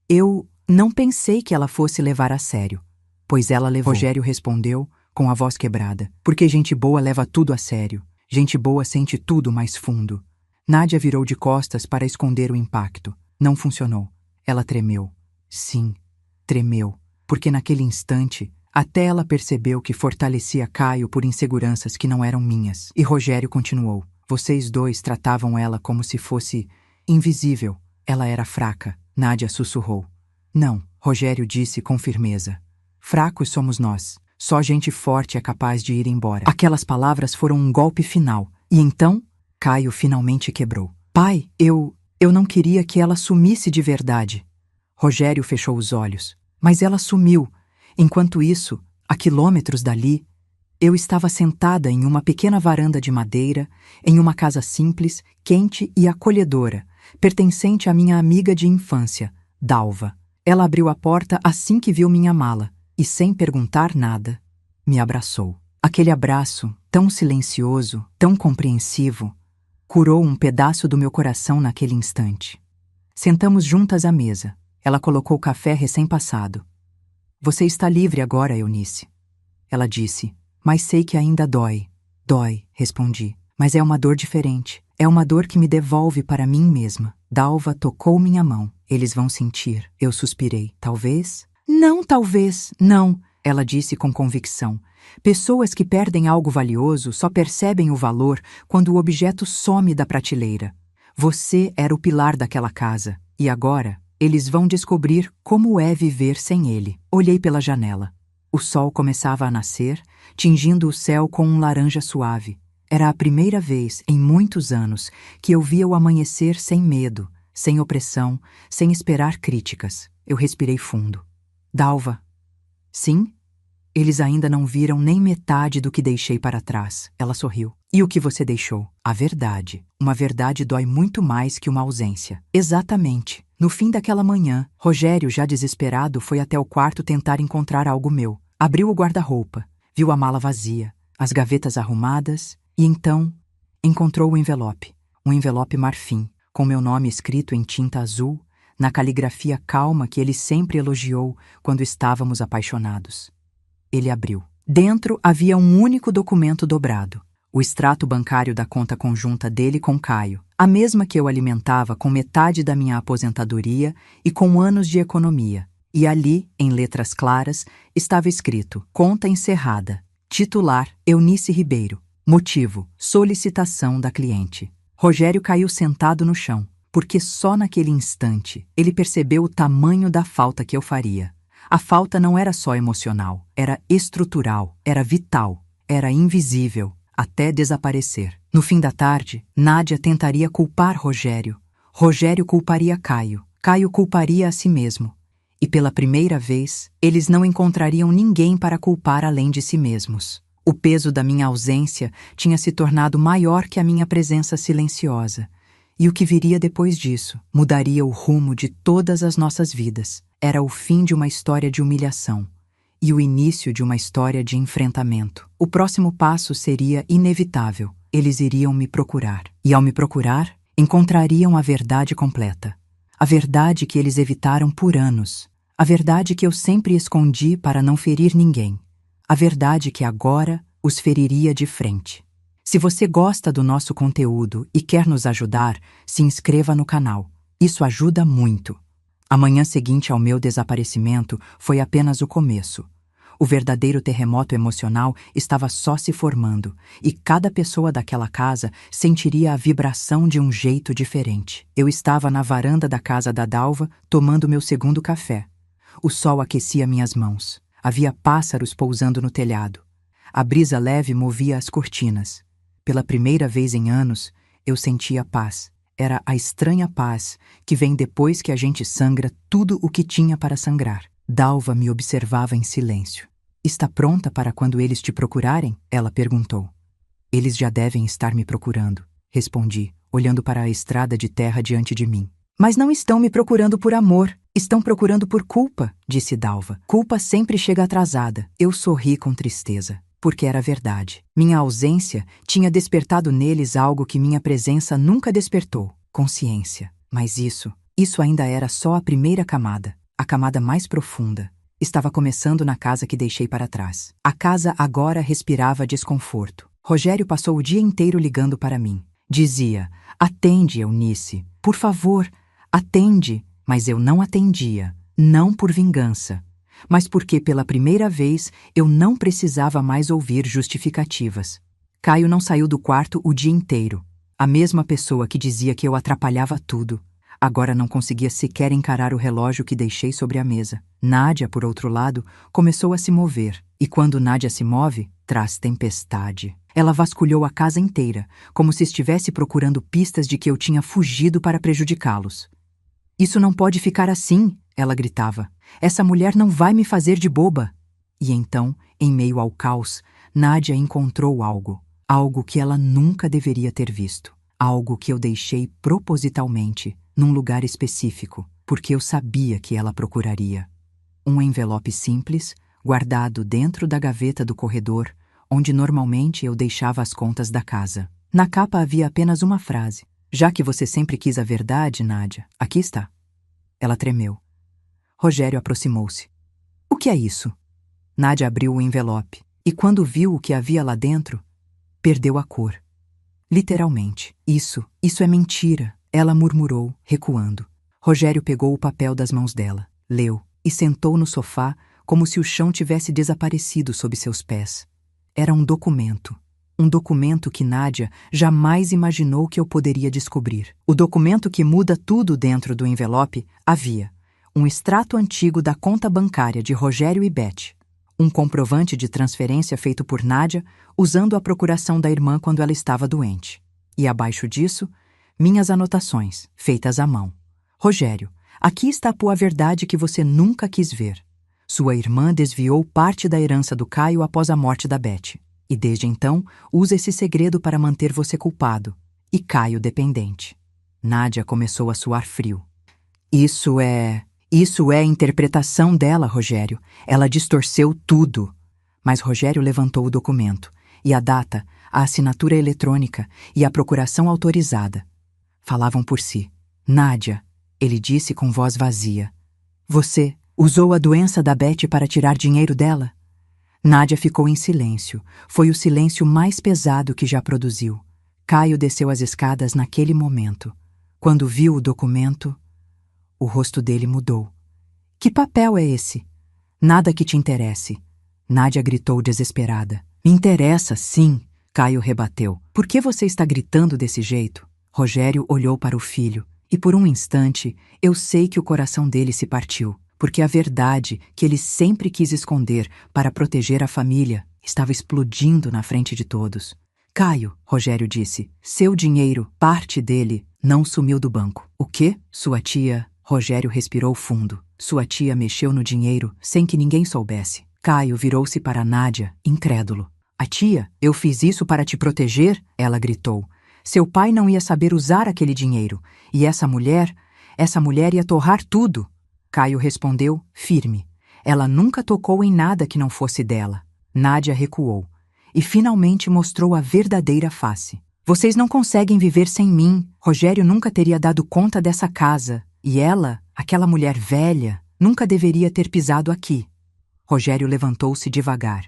Speaker 1: Eu não pensei que ela fosse levar a sério, pois ela levou. Rogério respondeu, com a voz quebrada. Porque gente boa leva tudo a sério. Gente boa sente tudo mais fundo. Nádia virou de costas para esconder o impacto. Não funcionou. Ela tremeu. Sim, tremeu. Porque naquele instante, até ela percebeu que fortalecia Caio por inseguranças que não eram minhas. E Rogério continuou. Vocês dois tratavam ela como se fosse invisível. Ela era fraca. Nádia sussurrou. Não, Rogério disse com firmeza. Fracos somos nós. Só gente forte é capaz de ir embora. Aquelas palavras foram um golpe final. E então, Caio finalmente quebrou. Pai, eu não queria que ela sumisse de verdade. Rogério fechou os olhos. Mas ela sumiu. Enquanto isso, a quilômetros dali, eu estava sentada em uma pequena varanda de madeira, em uma casa simples, quente e acolhedora, pertencente à minha amiga de infância, Dalva. Ela abriu a porta assim que viu minha mala e, sem perguntar nada, me abraçou. Aquele abraço, tão silencioso, tão compreensivo, curou um pedaço do meu coração naquele instante. Sentamos juntas à mesa. Ela colocou o café recém-passado. Você está livre agora, Eunice. Ela disse, mas sei que ainda dói. Dói, respondi, mas é uma dor diferente. É uma dor que me devolve para mim mesma. Dalva tocou minha mão. Eles vão sentir. Eu suspirei. Talvez? Não, talvez. Não, ela disse com convicção. Pessoas que perdem algo valioso só percebem o valor quando o objeto some da prateleira. Você era o pilar daquela casa. E agora, eles vão descobrir como é viver sem ele. Olhei pela janela. O sol começava a nascer, tingindo o céu com um laranja suave. Era a primeira vez, em muitos anos, que eu via o amanhecer sem medo, sem opressão, sem esperar críticas. Eu respirei fundo. Dalva. Sim? Eles ainda não viram nem metade do que deixei para trás. Ela sorriu. E o que você deixou? A verdade. Uma verdade dói muito mais que uma ausência. Exatamente. No fim daquela manhã, Rogério, já desesperado, foi até o quarto tentar encontrar algo meu. Abriu o guarda-roupa, viu a mala vazia, as gavetas arrumadas e então encontrou o envelope. Um envelope marfim, com meu nome escrito em tinta azul, na caligrafia calma que ele sempre elogiou quando estávamos apaixonados. Ele abriu. Dentro havia um único documento dobrado. O extrato bancário da conta conjunta dele com Caio, a mesma que eu alimentava com metade da minha aposentadoria e com anos de economia. E ali, em letras claras, estava escrito: conta encerrada. Titular: Eunice Ribeiro. Motivo: solicitação da cliente. Rogério caiu sentado no chão, porque só naquele instante ele percebeu o tamanho da falta que eu faria. A falta não era só emocional, era estrutural, era vital, era invisível, até desaparecer. No fim da tarde, Nádia tentaria culpar Rogério. Rogério culparia Caio. Caio culparia a si mesmo. E pela primeira vez, eles não encontrariam ninguém para culpar além de si mesmos. O peso da minha ausência tinha se tornado maior que a minha presença silenciosa. E o que viria depois disso mudaria o rumo de todas as nossas vidas. Era o fim de uma história de humilhação e o início de uma história de enfrentamento. O próximo passo seria inevitável. Eles iriam me procurar. E ao me procurar, encontrariam a verdade completa. A verdade que eles evitaram por anos. A verdade que eu sempre escondi para não ferir ninguém. A verdade que agora os feriria de frente. Se você gosta do nosso conteúdo e quer nos ajudar, se inscreva no canal. Isso ajuda muito. A manhã seguinte ao meu desaparecimento foi apenas o começo. O verdadeiro terremoto emocional estava só se formando, e cada pessoa daquela casa sentiria a vibração de um jeito diferente. Eu estava na varanda da casa da Dalva, tomando meu segundo café. O sol aquecia minhas mãos. Havia pássaros pousando no telhado. A brisa leve movia as cortinas. Pela primeira vez em anos, eu sentia paz. Era a estranha paz que vem depois que a gente sangra tudo o que tinha para sangrar. Dalva me observava em silêncio. Está pronta para quando eles te procurarem? Ela perguntou. Eles já devem estar me procurando, respondi, olhando para a estrada de terra diante de mim. Mas não estão me procurando por amor, estão procurando por culpa, disse Dalva. Culpa sempre chega atrasada. Eu sorri com tristeza, porque era verdade. Minha ausência tinha despertado neles algo que minha presença nunca despertou, consciência. Mas isso ainda era só a primeira camada, a camada mais profunda. Estava começando na casa que deixei para trás. A casa agora respirava desconforto. Rogério passou o dia inteiro ligando para mim. Dizia, atende, Eunice, por favor, atende. Mas eu não atendia, não por vingança, mas porque pela primeira vez eu não precisava mais ouvir justificativas. Caio não saiu do quarto o dia inteiro. A mesma pessoa que dizia que eu atrapalhava tudo. Agora não conseguia sequer encarar o relógio que deixei sobre a mesa. Nádia, por outro lado, começou a se mover. E quando Nádia se move, traz tempestade. Ela vasculhou a casa inteira, como se estivesse procurando pistas de que eu tinha fugido para prejudicá-los. Isso não pode ficar assim, ela gritava. Essa mulher não vai me fazer de boba. E então, em meio ao caos, Nádia encontrou algo. Algo que ela nunca deveria ter visto. Algo que eu deixei propositalmente, num lugar específico, porque eu sabia que ela procuraria. Um envelope simples, guardado dentro da gaveta do corredor, onde normalmente eu deixava as contas da casa. Na capa havia apenas uma frase. Já que você sempre quis a verdade, Nádia, aqui está. Ela tremeu. Rogério aproximou-se. O que é isso? Nádia abriu o envelope, e quando viu o que havia lá dentro, perdeu a cor. Literalmente. Isso é mentira, ela murmurou, recuando. Rogério pegou o papel das mãos dela, leu, e sentou no sofá como se o chão tivesse desaparecido sob seus pés. Era um documento. Um documento que Nádia jamais imaginou que eu poderia descobrir. O documento que muda tudo dentro do envelope havia um extrato antigo da conta bancária de Rogério e Beth, um comprovante de transferência feito por Nádia usando a procuração da irmã quando ela estava doente. E abaixo disso, minhas anotações, feitas à mão. Rogério, aqui está a verdade que você nunca quis ver. Sua irmã desviou parte da herança do Caio após a morte da Beth. E desde então, usa esse segredo para manter você culpado. E Caio dependente. Nádia começou a suar frio. Isso é a interpretação dela, Rogério. Ela distorceu tudo. Mas Rogério levantou o documento. E a data, a assinatura eletrônica e a procuração autorizada falavam por si. Nádia, ele disse com voz vazia. Você usou a doença da Beth para tirar dinheiro dela? Nádia ficou em silêncio. Foi o silêncio mais pesado que já produziu. Caio desceu as escadas naquele momento. Quando viu o documento, o rosto dele mudou. Que papel é esse? Nada que te interesse. Nádia gritou desesperada. Me interessa, sim, Caio rebateu. Por que você está gritando desse jeito? Rogério olhou para o filho, e por um instante eu sei que o coração dele se partiu. porque a verdade que ele sempre quis esconder para proteger a família estava explodindo na frente de todos. Caio, Rogério disse, seu dinheiro, parte dele, não sumiu do banco. O quê? Sua tia... Rogério respirou fundo. Sua tia mexeu no dinheiro sem que ninguém soubesse. Caio virou-se para Nádia, incrédulo. A tia, eu fiz isso para te proteger? Ela gritou. Seu pai não ia saber usar aquele dinheiro. E essa mulher ia torrar tudo. Caio respondeu, firme. Ela nunca tocou em nada que não fosse dela. Nádia recuou. E finalmente mostrou a verdadeira face. Vocês não conseguem viver sem mim. Rogério nunca teria dado conta dessa casa. E ela, aquela mulher velha, nunca deveria ter pisado aqui. Rogério levantou-se devagar.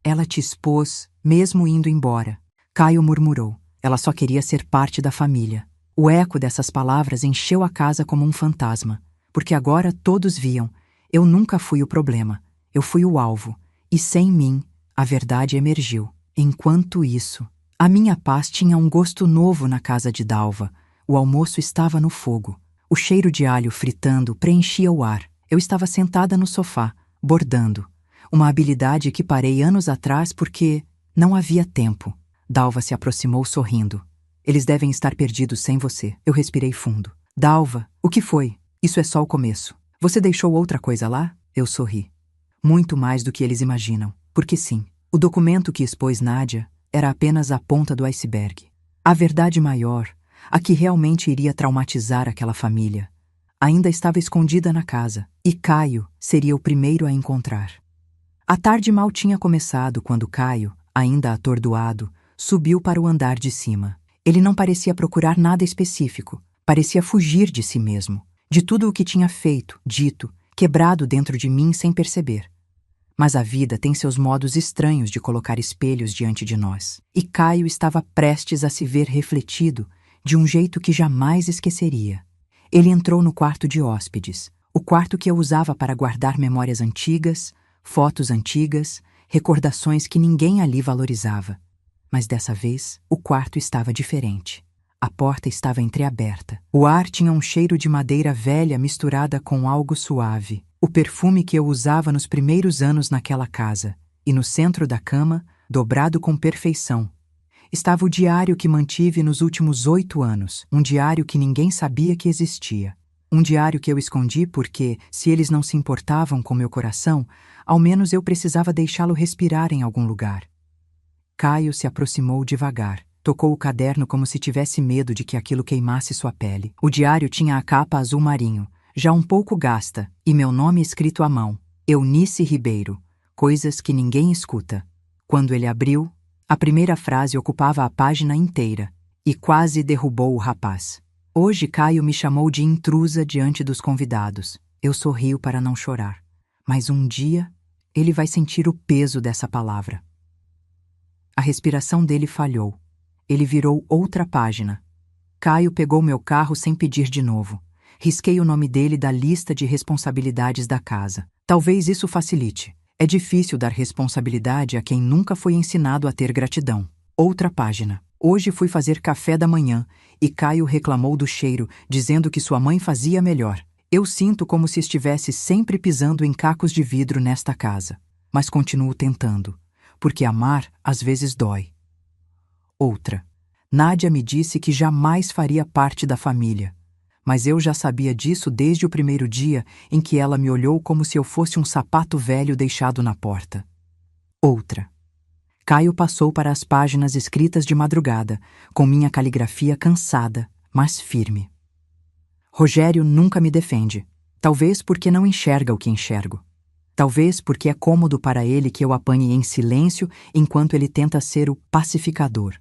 Speaker 1: Ela te expôs, mesmo indo embora. Caio murmurou. Ela só queria ser parte da família. O eco dessas palavras encheu a casa como um fantasma, porque agora todos viam. Eu nunca fui o problema. Eu fui o alvo. E sem mim, a verdade emergiu. Enquanto isso, a minha paz tinha um gosto novo na casa de Dalva. O almoço estava no fogo. O cheiro de alho fritando preenchia o ar. Eu estava sentada no sofá, bordando. Uma habilidade que parei anos atrás porque não havia tempo. Dalva se aproximou sorrindo. Eles devem estar perdidos sem você. Eu respirei fundo. Dalva, o que foi? Isso é só o começo. Você deixou outra coisa lá? Eu sorri. Muito mais do que eles imaginam. Porque sim, o documento que expôs Nádia era apenas a ponta do iceberg. A verdade maior, a que realmente iria traumatizar aquela família, ainda estava escondida na casa, e Caio seria o primeiro a encontrar. A tarde mal tinha começado quando Caio, ainda atordoado, subiu para o andar de cima. Ele não parecia procurar nada específico, parecia fugir de si mesmo, de tudo o que tinha feito, dito, quebrado dentro de mim sem perceber. Mas a vida tem seus modos estranhos de colocar espelhos diante de nós, e Caio estava prestes a se ver refletido de um jeito que jamais esqueceria. Ele entrou no quarto de hóspedes, o quarto que eu usava para guardar memórias antigas, fotos antigas, recordações que ninguém ali valorizava. Mas dessa vez, o quarto estava diferente. A porta estava entreaberta. O ar tinha um cheiro de madeira velha misturada com algo suave, o perfume que eu usava nos primeiros anos naquela casa. E no centro da cama, dobrado com perfeição, estava o diário que mantive nos últimos 8 anos, um diário que ninguém sabia que existia. Um diário que eu escondi porque, se eles não se importavam com meu coração, ao menos eu precisava deixá-lo respirar em algum lugar. Caio se aproximou devagar. Tocou o caderno como se tivesse medo de que aquilo queimasse sua pele. O diário tinha a capa azul marinho, já um pouco gasta, e meu nome escrito à mão. Eunice Ribeiro. Coisas que ninguém escuta. Quando ele abriu, a primeira frase ocupava a página inteira, e quase derrubou o rapaz. Hoje Caio me chamou de intrusa diante dos convidados. Eu sorrio para não chorar. Mas um dia, ele vai sentir o peso dessa palavra. A respiração dele falhou. Ele virou outra página. Caio pegou meu carro sem pedir de novo. Risquei o nome dele da lista de responsabilidades da casa. Talvez isso facilite. É difícil dar responsabilidade a quem nunca foi ensinado a ter gratidão. Outra página. Hoje fui fazer café da manhã e Caio reclamou do cheiro, dizendo que sua mãe fazia melhor. Eu sinto como se estivesse sempre pisando em cacos de vidro nesta casa. Mas continuo tentando, porque amar às vezes dói. Outra. Nádia me disse que jamais faria parte da família. Mas eu já sabia disso desde o primeiro dia em que ela me olhou como se eu fosse um sapato velho deixado na porta. Outra. Caio passou para as páginas escritas de madrugada, com minha caligrafia cansada, mas firme. Rogério nunca me defende. Talvez porque não enxerga o que enxergo. Talvez porque é cômodo para ele que eu apanhe em silêncio enquanto ele tenta ser o pacificador.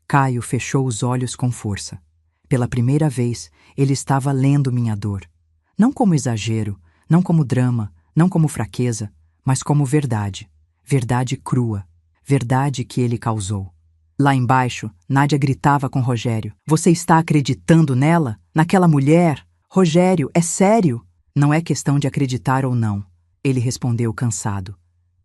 Speaker 1: Caio fechou os olhos com força. Pela primeira vez, ele estava lendo minha dor. Não como exagero, não como drama, não como fraqueza, mas como verdade. Verdade crua. Verdade que ele causou. Lá embaixo, Nádia gritava com Rogério. Você está acreditando nela? Naquela mulher? Rogério, é sério? Não é questão de acreditar ou não. Ele respondeu cansado.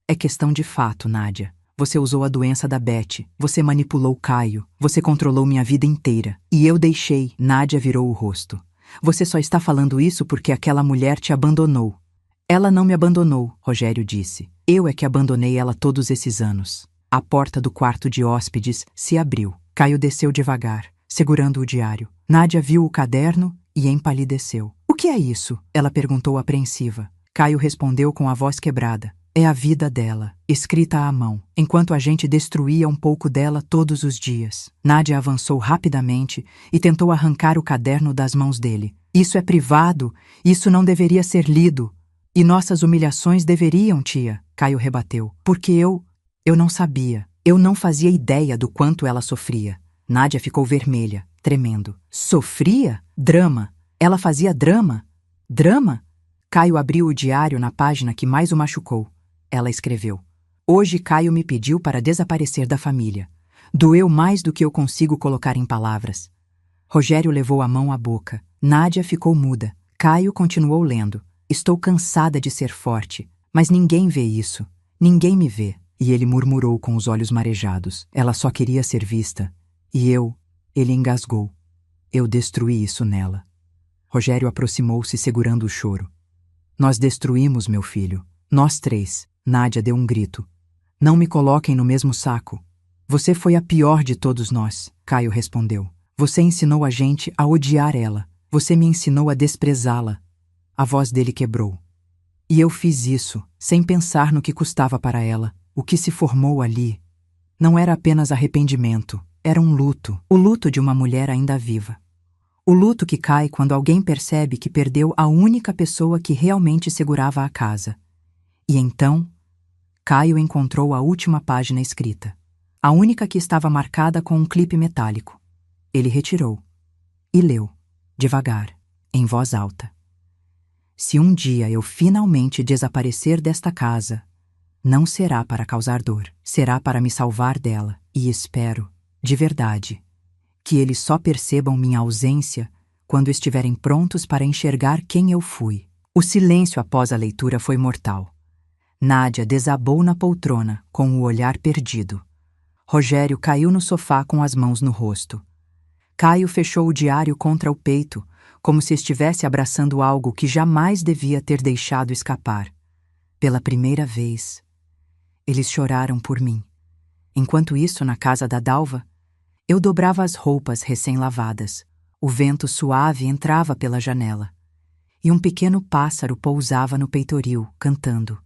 Speaker 1: É questão de fato, Nádia. Você usou a doença da Beth, você manipulou Caio, você controlou minha vida inteira. E eu deixei. Nádia virou o rosto. Você só está falando isso porque aquela mulher te abandonou. Ela não me abandonou, Rogério disse. Eu é que abandonei ela todos esses anos. A porta do quarto de hóspedes se abriu. Caio desceu devagar, segurando o diário. Nádia viu o caderno e empalideceu. O que é isso? Ela perguntou apreensiva. Caio respondeu com a voz quebrada. É a vida dela, escrita à mão, enquanto a gente destruía um pouco dela todos os dias. Nádia avançou rapidamente e tentou arrancar o caderno das mãos dele. Isso é privado, isso não deveria ser lido. E nossas humilhações deveriam, tia, Caio rebateu. Porque eu não sabia. Eu não fazia ideia do quanto ela sofria. Nádia ficou vermelha, tremendo. Sofria? Drama. Ela fazia drama? Drama? Caio abriu o diário na página que mais o machucou. Ela escreveu. Hoje Caio me pediu para desaparecer da família. Doeu mais do que eu consigo colocar em palavras. Rogério levou a mão à boca. Nádia ficou muda. Caio continuou lendo. Estou cansada de ser forte, mas ninguém vê isso. Ninguém me vê. E ele murmurou com os olhos marejados. Ela só queria ser vista. E ele engasgou. Eu destruí isso nela. Rogério aproximou-se segurando o choro. Nós destruímos meu filho. Nós três. Nádia deu um grito. Não me coloquem no mesmo saco. Você foi a pior de todos nós, Caio respondeu. Você ensinou a gente a odiar ela. Você me ensinou a desprezá-la. A voz dele quebrou. E eu fiz isso, sem pensar no que custava para ela. O que se formou ali não era apenas arrependimento, era um luto. O luto de uma mulher ainda viva. O luto que cai quando alguém percebe que perdeu a única pessoa que realmente segurava a casa. E então, Caio encontrou a última página escrita. A única que estava marcada com um clipe metálico. Ele retirou. E leu, devagar, em voz alta. Se um dia eu finalmente desaparecer desta casa, não será para causar dor, será para me salvar dela. E espero, de verdade, que eles só percebam minha ausência quando estiverem prontos para enxergar quem eu fui. O silêncio após a leitura foi mortal. Nádia desabou na poltrona, com o olhar perdido. Rogério caiu no sofá com as mãos no rosto. Caio fechou o diário contra o peito, como se estivesse abraçando algo que jamais devia ter deixado escapar. Pela primeira vez, eles choraram por mim. Enquanto isso, na casa da Dalva, eu dobrava as roupas recém-lavadas. O vento suave entrava pela janela. E um pequeno pássaro pousava no peitoril, cantando.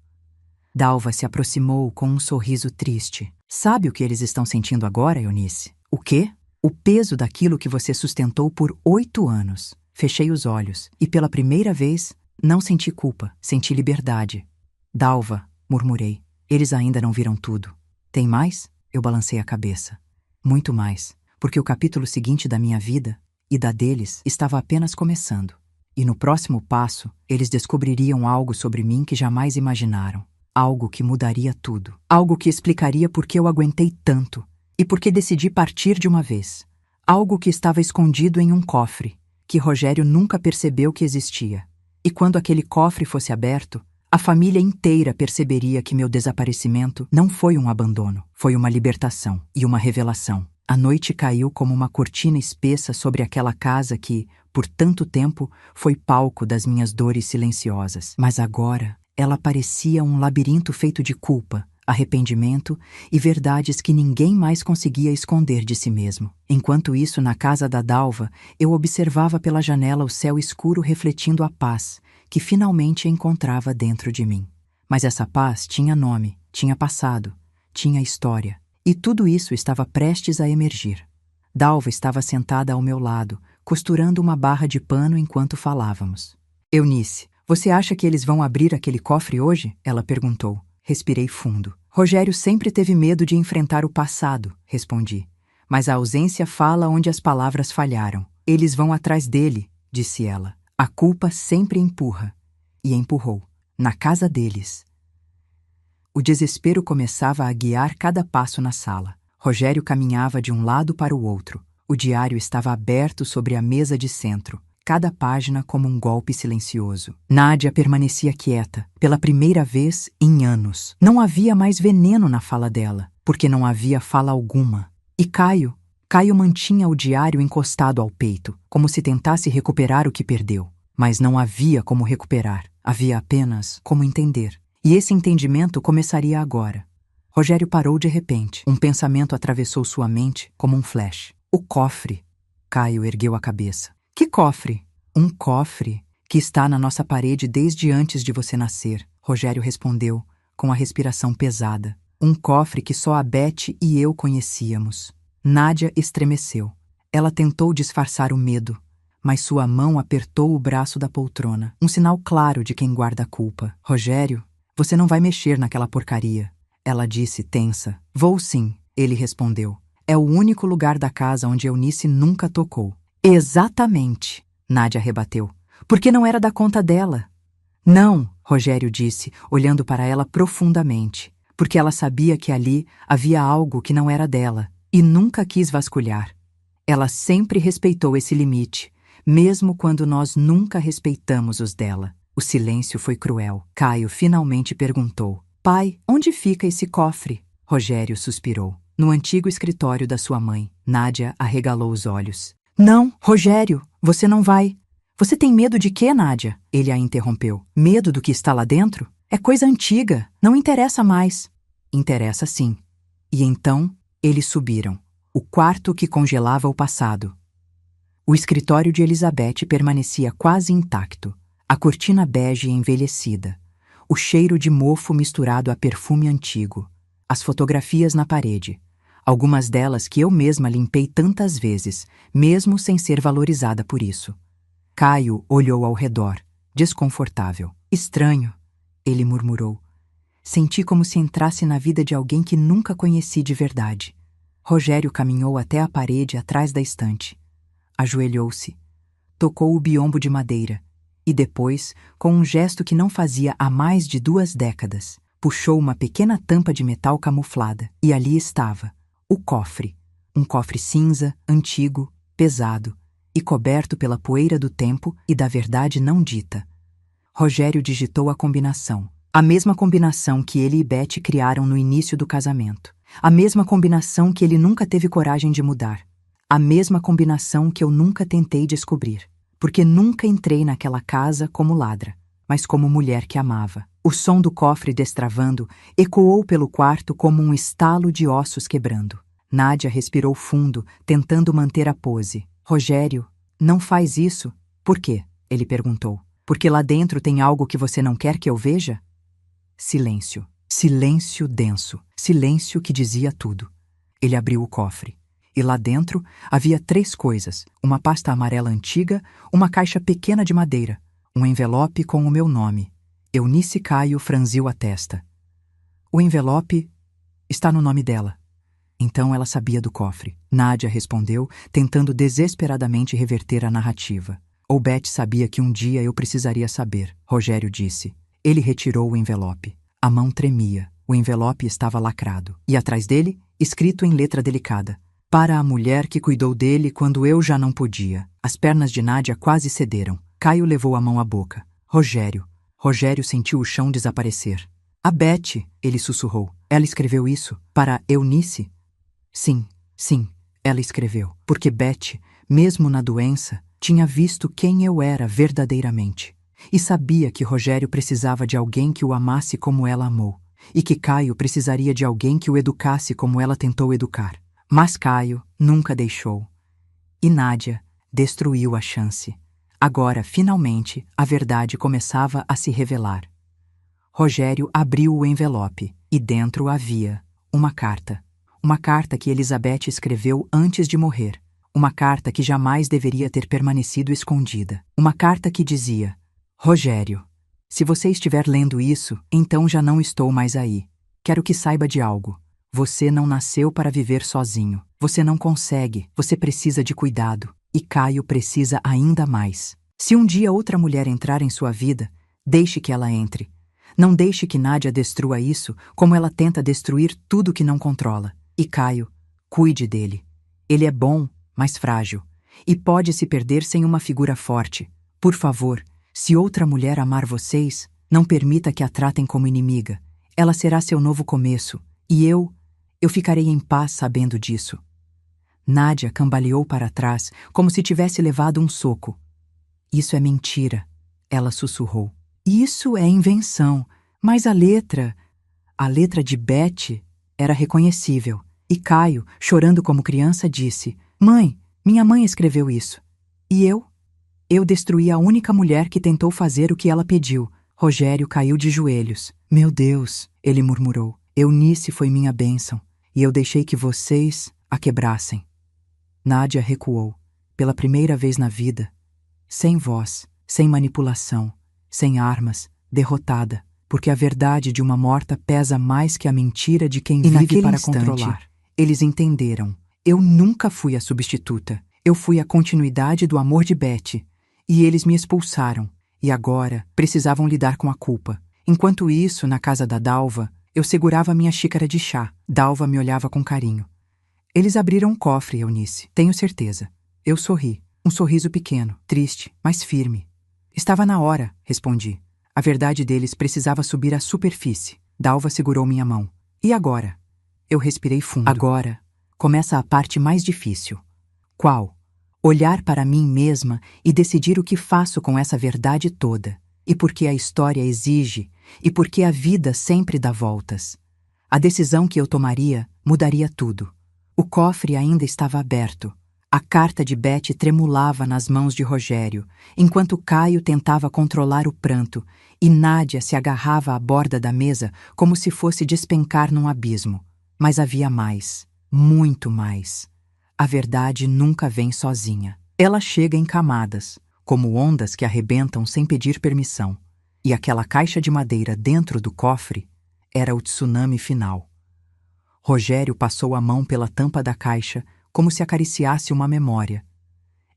Speaker 1: Dalva se aproximou com um sorriso triste. Sabe o que eles estão sentindo agora, Eunice? O quê? O peso daquilo que você sustentou por 8 anos. Fechei os olhos e, pela primeira vez, não senti culpa, senti liberdade. Dalva, murmurei. Eles ainda não viram tudo. Tem mais? Eu balancei a cabeça. Muito mais, porque o capítulo seguinte da minha vida e da deles estava apenas começando. E no próximo passo, eles descobririam algo sobre mim que jamais imaginaram. Algo que mudaria tudo. Algo que explicaria por que eu aguentei tanto e por que decidi partir de uma vez. Algo que estava escondido em um cofre, que Rogério nunca percebeu que existia. E quando aquele cofre fosse aberto, a família inteira perceberia que meu desaparecimento não foi um abandono, foi uma libertação e uma revelação. A noite caiu como uma cortina espessa sobre aquela casa que, por tanto tempo, foi palco das minhas dores silenciosas. Mas agora, ela parecia um labirinto feito de culpa, arrependimento e verdades que ninguém mais conseguia esconder de si mesmo. Enquanto isso, na casa da Dalva, eu observava pela janela o céu escuro refletindo a paz que finalmente encontrava dentro de mim. Mas essa paz tinha nome, tinha passado, tinha história. E tudo isso estava prestes a emergir. Dalva estava sentada ao meu lado, costurando uma barra de pano enquanto falávamos. Eunice, você acha que eles vão abrir aquele cofre hoje? Ela perguntou. Respirei fundo. Rogério sempre teve medo de enfrentar o passado, respondi. Mas a ausência fala onde as palavras falharam. Eles vão atrás dele, disse ela. A culpa sempre empurra. E empurrou. Na casa deles. O desespero começava a guiar cada passo na sala. Rogério caminhava de um lado para o outro. O diário estava aberto sobre a mesa de centro. Cada página como um golpe silencioso. Nádia permanecia quieta, pela primeira vez em anos. Não havia mais veneno na fala dela, porque não havia fala alguma. E Caio Caio mantinha o diário encostado ao peito, como se tentasse recuperar o que perdeu. Mas não havia como recuperar, havia apenas como entender. E esse entendimento começaria agora. Rogério parou de repente. Um pensamento atravessou sua mente como um flash. O cofre. Caio ergueu a cabeça. Que cofre? Um cofre que está na nossa parede desde antes de você nascer, Rogério respondeu, com a respiração pesada. Um cofre que só a Beth e eu conhecíamos. Nádia estremeceu. Ela tentou disfarçar o medo, mas sua mão apertou o braço da poltrona, um sinal claro de quem guarda a culpa. Rogério, você não vai mexer naquela porcaria, ela disse tensa. Vou sim, ele respondeu. É o único lugar da casa onde Eunice nunca tocou. Exatamente, Nádia rebateu. Porque não era da conta dela. Não, Rogério disse, olhando para ela profundamente, porque ela sabia que ali havia algo que não era dela, e nunca quis vasculhar. Ela sempre respeitou esse limite, mesmo quando nós nunca respeitamos os dela. O silêncio foi cruel. Caio finalmente perguntou. Pai, onde fica esse cofre? Rogério suspirou. No antigo escritório da sua mãe. Nádia arregalou os olhos. Não, Rogério, você não vai. Você tem medo de quê, Nádia? Ele a interrompeu. Medo do que está lá dentro? É coisa antiga, não interessa mais. Interessa sim. E então, eles subiram. O quarto que congelava o passado. O escritório de Elizabeth permanecia quase intacto. A cortina bege envelhecida. O cheiro de mofo misturado a perfume antigo. As fotografias na parede. Algumas delas que eu mesma limpei tantas vezes, mesmo sem ser valorizada por isso. Caio olhou ao redor, desconfortável. Estranho, ele murmurou. Senti como se entrasse na vida de alguém que nunca conheci de verdade. Rogério caminhou até a parede atrás da estante. Ajoelhou-se. Tocou o biombo de madeira. E depois, com um gesto que não fazia há mais de 2 décadas, puxou uma pequena tampa de metal camuflada. E ali estava, o cofre. Um cofre cinza, antigo, pesado, e coberto pela poeira do tempo e da verdade não dita. Rogério digitou a combinação. A mesma combinação que ele e Beth criaram no início do casamento. A mesma combinação que ele nunca teve coragem de mudar. A mesma combinação que eu nunca tentei descobrir. Porque nunca entrei naquela casa como ladra, mas como mulher que amava. O som do cofre destravando ecoou pelo quarto como um estalo de ossos quebrando. Nádia respirou fundo, tentando manter a pose. Rogério, não faz isso. Por quê? Ele perguntou. Porque lá dentro tem algo que você não quer que eu veja? Silêncio. Silêncio denso. Silêncio que dizia tudo. Ele abriu o cofre. E lá dentro havia 3 coisas. Uma pasta amarela antiga, uma caixa pequena de madeira, um envelope com o meu nome. Eunice Caio franziu a testa. O envelope está no nome dela. Então ela sabia do cofre. Nádia respondeu, tentando desesperadamente reverter a narrativa. Ou Beth sabia que um dia eu precisaria saber, Rogério disse. Ele retirou o envelope. A mão tremia. O envelope estava lacrado. E atrás dele, escrito em letra delicada. Para a mulher que cuidou dele quando eu já não podia. As pernas de Nádia quase cederam. Caio levou a mão à boca. Rogério. Rogério sentiu o chão desaparecer. A Beth, ele sussurrou. Ela escreveu isso para Eunice? Sim, sim, ela escreveu. Porque Beth, mesmo na doença, tinha visto quem eu era verdadeiramente. E sabia que Rogério precisava de alguém que o amasse como ela amou. E que Caio precisaria de alguém que o educasse como ela tentou educar. Mas Caio nunca deixou. E Nádia destruiu a chance. Agora, finalmente, a verdade começava a se revelar. Rogério abriu o envelope e dentro havia uma carta. Uma carta que Elizabeth escreveu antes de morrer. Uma carta que jamais deveria ter permanecido escondida. Uma carta que dizia: Rogério, se você estiver lendo isso, então já não estou mais aí. Quero que saiba de algo. Você não nasceu para viver sozinho. Você não consegue. Você precisa de cuidado. E Caio precisa ainda mais. Se um dia outra mulher entrar em sua vida, deixe que ela entre. Não deixe que Nádia destrua isso, como ela tenta destruir tudo que não controla. E Caio, cuide dele. Ele é bom, mas frágil. E pode se perder sem uma figura forte. Por favor, se outra mulher amar vocês, não permita que a tratem como inimiga. Ela será seu novo começo. E eu ficarei em paz sabendo disso. Nádia cambaleou para trás, como se tivesse levado um soco. Isso é mentira, ela sussurrou. Isso é invenção, mas a letra de Beth era reconhecível. E Caio, chorando como criança, disse: Mãe, minha mãe escreveu isso. E eu? Eu destruí a única mulher que tentou fazer o que ela pediu. Rogério caiu de joelhos. Meu Deus, ele murmurou. Eunice foi minha bênção, e eu deixei que vocês a quebrassem. Nádia recuou, pela primeira vez na vida, sem voz, sem manipulação, sem armas, derrotada, porque a verdade de uma morta pesa mais que a mentira de quem vive para controlar. Eles entenderam. Eu nunca fui a substituta. Eu fui a continuidade do amor de Beth. E eles me expulsaram. E agora precisavam lidar com a culpa. Enquanto isso, na casa da Dalva, eu segurava minha xícara de chá. Dalva me olhava com carinho. Eles abriram um cofre, Eunice, tenho certeza. Eu sorri. Um sorriso pequeno, triste, mas firme. Estava na hora, respondi. A verdade deles precisava subir à superfície. Dalva segurou minha mão. E agora? Eu respirei fundo. Agora começa a parte mais difícil. Qual? Olhar para mim mesma e decidir o que faço com essa verdade toda. E porque a história exige, e porque a vida sempre dá voltas. A decisão que eu tomaria mudaria tudo. O cofre ainda estava aberto. A carta de Beth tremulava nas mãos de Rogério, enquanto Caio tentava controlar o pranto e Nádia se agarrava à borda da mesa como se fosse despencar num abismo. Mas havia mais, muito mais. A verdade nunca vem sozinha. Ela chega em camadas, como ondas que arrebentam sem pedir permissão. E aquela caixa de madeira dentro do cofre era o tsunami final. Rogério passou a mão pela tampa da caixa como se acariciasse uma memória.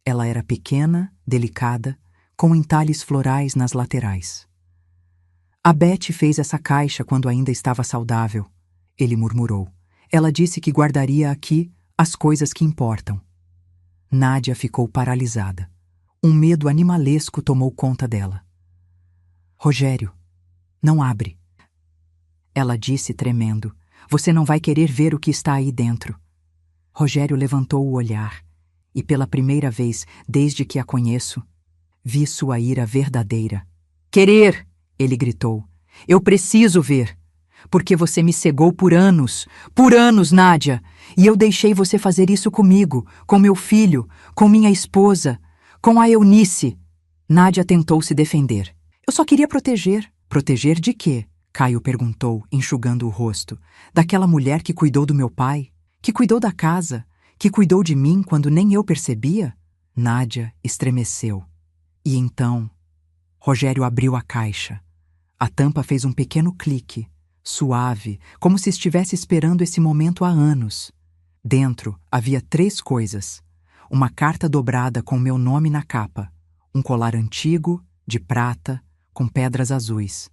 Speaker 1: Ela era pequena, delicada, com entalhes florais nas laterais. A Beth fez essa caixa quando ainda estava saudável, ele murmurou. Ela disse que guardaria aqui as coisas que importam. Nádia ficou paralisada. Um medo animalesco tomou conta dela. Rogério, não abre. Ela disse tremendo. Você não vai querer ver o que está aí dentro. Rogério levantou o olhar e, pela primeira vez desde que a conheço, vi sua ira verdadeira. Querer! Ele gritou. Eu preciso ver! Porque você me cegou por anos, Nádia! E eu deixei você fazer isso comigo, com meu filho, com minha esposa, com a Eunice. Nádia tentou se defender. Eu só queria proteger. Proteger de quê? Caio perguntou, enxugando o rosto. Daquela mulher que cuidou do meu pai? Que cuidou da casa? Que cuidou de mim quando nem eu percebia? Nádia estremeceu. E então, Rogério abriu a caixa. A tampa fez um pequeno clique, suave, como se estivesse esperando esse momento há anos. Dentro havia 3 coisas. Uma carta dobrada com meu nome na capa. Um colar antigo, de prata, com pedras azuis.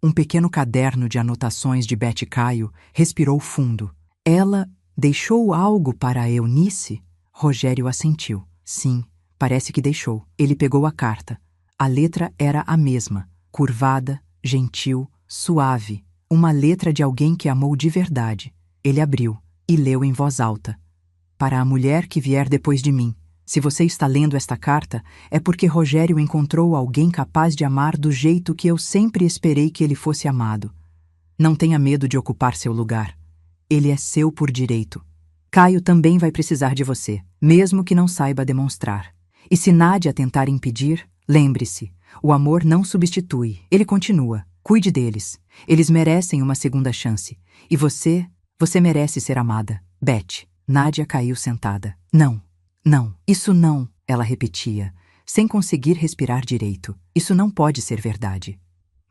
Speaker 1: Um pequeno caderno de anotações de Beth Caio respirou fundo. Ela deixou algo para a Eunice? Rogério assentiu. Sim, parece que deixou. Ele pegou a carta. A letra era a mesma, curvada, gentil, suave. Uma letra de alguém que amou de verdade. Ele abriu e leu em voz alta. Para a mulher que vier depois de mim. Se você está lendo esta carta, é porque Rogério encontrou alguém capaz de amar do jeito que eu sempre esperei que ele fosse amado. Não tenha medo de ocupar seu lugar. Ele é seu por direito. Caio também vai precisar de você, mesmo que não saiba demonstrar. E se Nádia tentar impedir, lembre-se, o amor não substitui, ele continua. Cuide deles. Eles merecem uma segunda chance. E você merece ser amada. Beth. Nádia caiu sentada. Não. Não, isso não, ela repetia, sem conseguir respirar direito. Isso não pode ser verdade.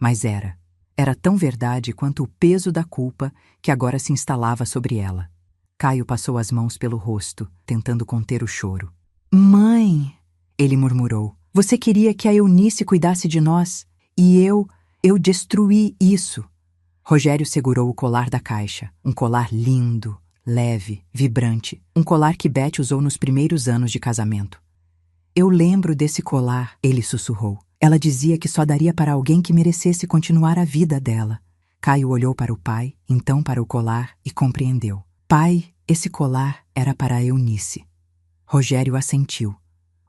Speaker 1: Mas era. Era tão verdade quanto o peso da culpa que agora se instalava sobre ela. Caio passou as mãos pelo rosto, tentando conter o choro. Mãe, ele murmurou, você queria que a Eunice cuidasse de nós, e eu destruí isso. Rogério segurou o colar da caixa, um colar lindo, leve, vibrante, um colar que Beth usou nos primeiros anos de casamento. Eu lembro desse colar, ele sussurrou. Ela dizia que só daria para alguém que merecesse continuar a vida dela. Caio olhou para o pai, então para o colar e compreendeu. Pai, Esse colar era para a Eunice. Rogério assentiu.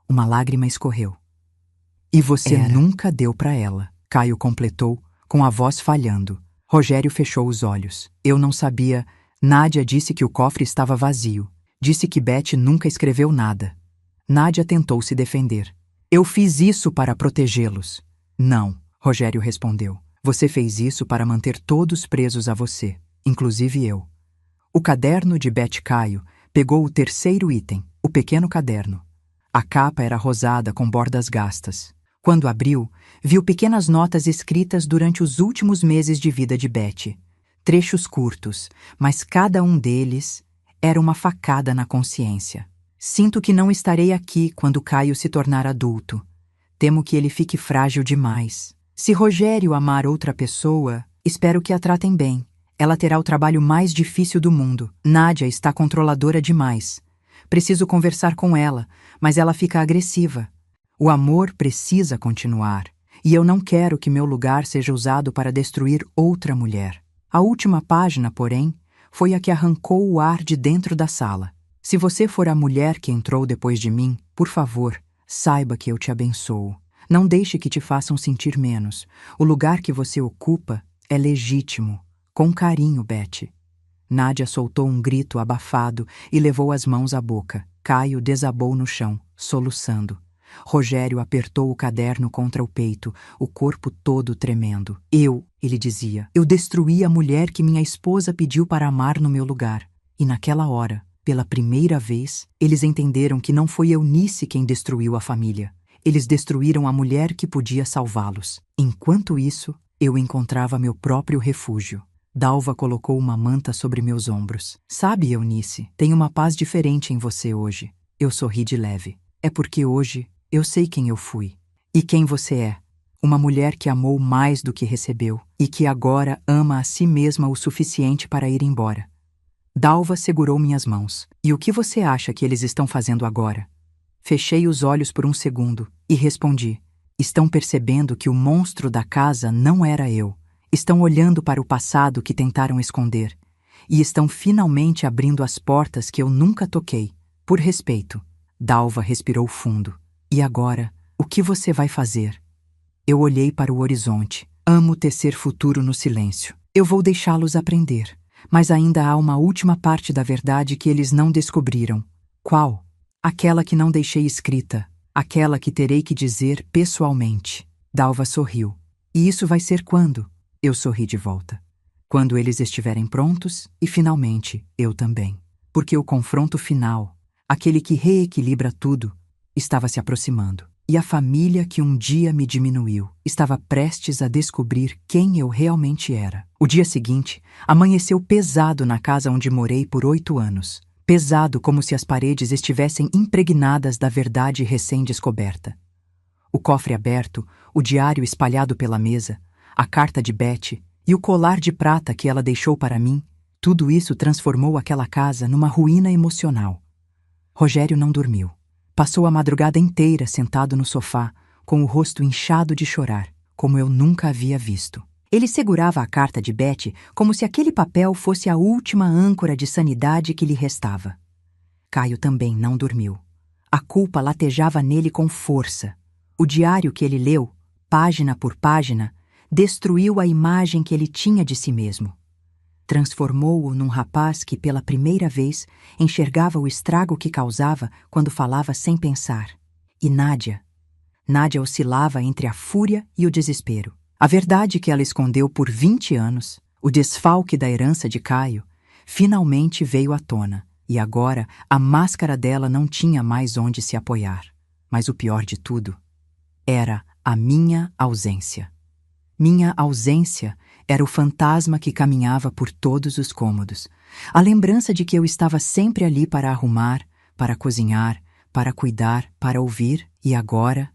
Speaker 1: Uma lágrima escorreu. E você nunca deu para ela, Caio completou, com a voz falhando. Rogério fechou os olhos. Eu não sabia. Nádia disse que o cofre estava vazio. Disse que Beth nunca escreveu nada. Nádia tentou se defender. Eu fiz isso para protegê-los. Não, Rogério respondeu. Você fez isso para manter todos presos a você, inclusive eu. O caderno de Beth Caio pegou o terceiro item, o pequeno caderno. A capa era rosada com bordas gastas. Quando abriu, viu pequenas notas escritas durante os últimos meses de vida de Beth. Trechos curtos, mas cada um deles era uma facada na consciência. Sinto que não estarei aqui quando Caio se tornar adulto. Temo que ele fique frágil demais. Se Rogério amar outra pessoa, espero que a tratem bem. Ela terá o trabalho mais difícil do mundo. Nádia está controladora demais. Preciso conversar com ela, mas ela fica agressiva. O amor precisa continuar, e eu não quero que meu lugar seja usado para destruir outra mulher. A última página, porém, foi a que arrancou o ar de dentro da sala. Se você for a mulher que entrou depois de mim, por favor, saiba que eu te abençoo. Não deixe que te façam sentir menos. O lugar que você ocupa é legítimo. Com carinho, Beth. Nádia soltou um grito abafado e levou as mãos à boca. Caio desabou no chão, soluçando. Rogério apertou o caderno contra o peito, o corpo todo tremendo. Ele dizia, eu destruí a mulher que minha esposa pediu para amar no meu lugar. E naquela hora, pela primeira vez, eles entenderam que não foi Eunice quem destruiu a família. Eles destruíram a mulher que podia salvá-los. Enquanto isso, eu encontrava meu próprio refúgio. Dalva colocou uma manta sobre meus ombros. Sabe, Eunice, tem uma paz diferente em você hoje. Eu sorri de leve. É porque hoje eu sei quem eu fui. E quem você é. Uma mulher que amou mais do que recebeu e que agora ama a si mesma o suficiente para ir embora. Dalva segurou minhas mãos. E o que você acha que eles estão fazendo agora? Fechei os olhos por um segundo e respondi. Estão percebendo que o monstro da casa não era eu. Estão olhando para o passado que tentaram esconder. E estão finalmente abrindo as portas que eu nunca toquei. Por respeito. Dalva respirou fundo. E agora, o que você vai fazer? Eu olhei para o horizonte. Amo tecer futuro no silêncio. Eu vou deixá-los aprender. Mas ainda há uma última parte da verdade que eles não descobriram. Qual? Aquela que não deixei escrita. Aquela que terei que dizer pessoalmente. Dalva sorriu. E isso vai ser quando? Eu sorri de volta. Quando eles estiverem prontos e, finalmente, eu também. Porque o confronto final, aquele que reequilibra tudo, estava se aproximando. E a família que um dia me diminuiu estava prestes a descobrir quem eu realmente era. O dia seguinte amanheceu pesado na casa onde morei por 8 anos. Pesado como se as paredes estivessem impregnadas da verdade recém-descoberta. O cofre aberto, o diário espalhado pela mesa, a carta de Beth e o colar de prata que ela deixou para mim, tudo isso transformou aquela casa numa ruína emocional. Rogério não dormiu. Passou a madrugada inteira sentado no sofá, com o rosto inchado de chorar, como eu nunca havia visto. Ele segurava a carta de Beth como se aquele papel fosse a última âncora de sanidade que lhe restava. Caio também não dormiu. A culpa latejava nele com força. O diário que ele leu, página por página, destruiu a imagem que ele tinha de si mesmo. Transformou-o num rapaz que, pela primeira vez, enxergava o estrago que causava quando falava sem pensar. E Nádia? Nádia oscilava entre a fúria e o desespero. A verdade que ela escondeu por 20 anos, o desfalque da herança de Caio, finalmente veio à tona, e agora a máscara dela não tinha mais onde se apoiar. Mas o pior de tudo era a minha ausência. Minha ausência era o fantasma que caminhava por todos os cômodos. A lembrança de que eu estava sempre ali para arrumar, para cozinhar, para cuidar, para ouvir, e agora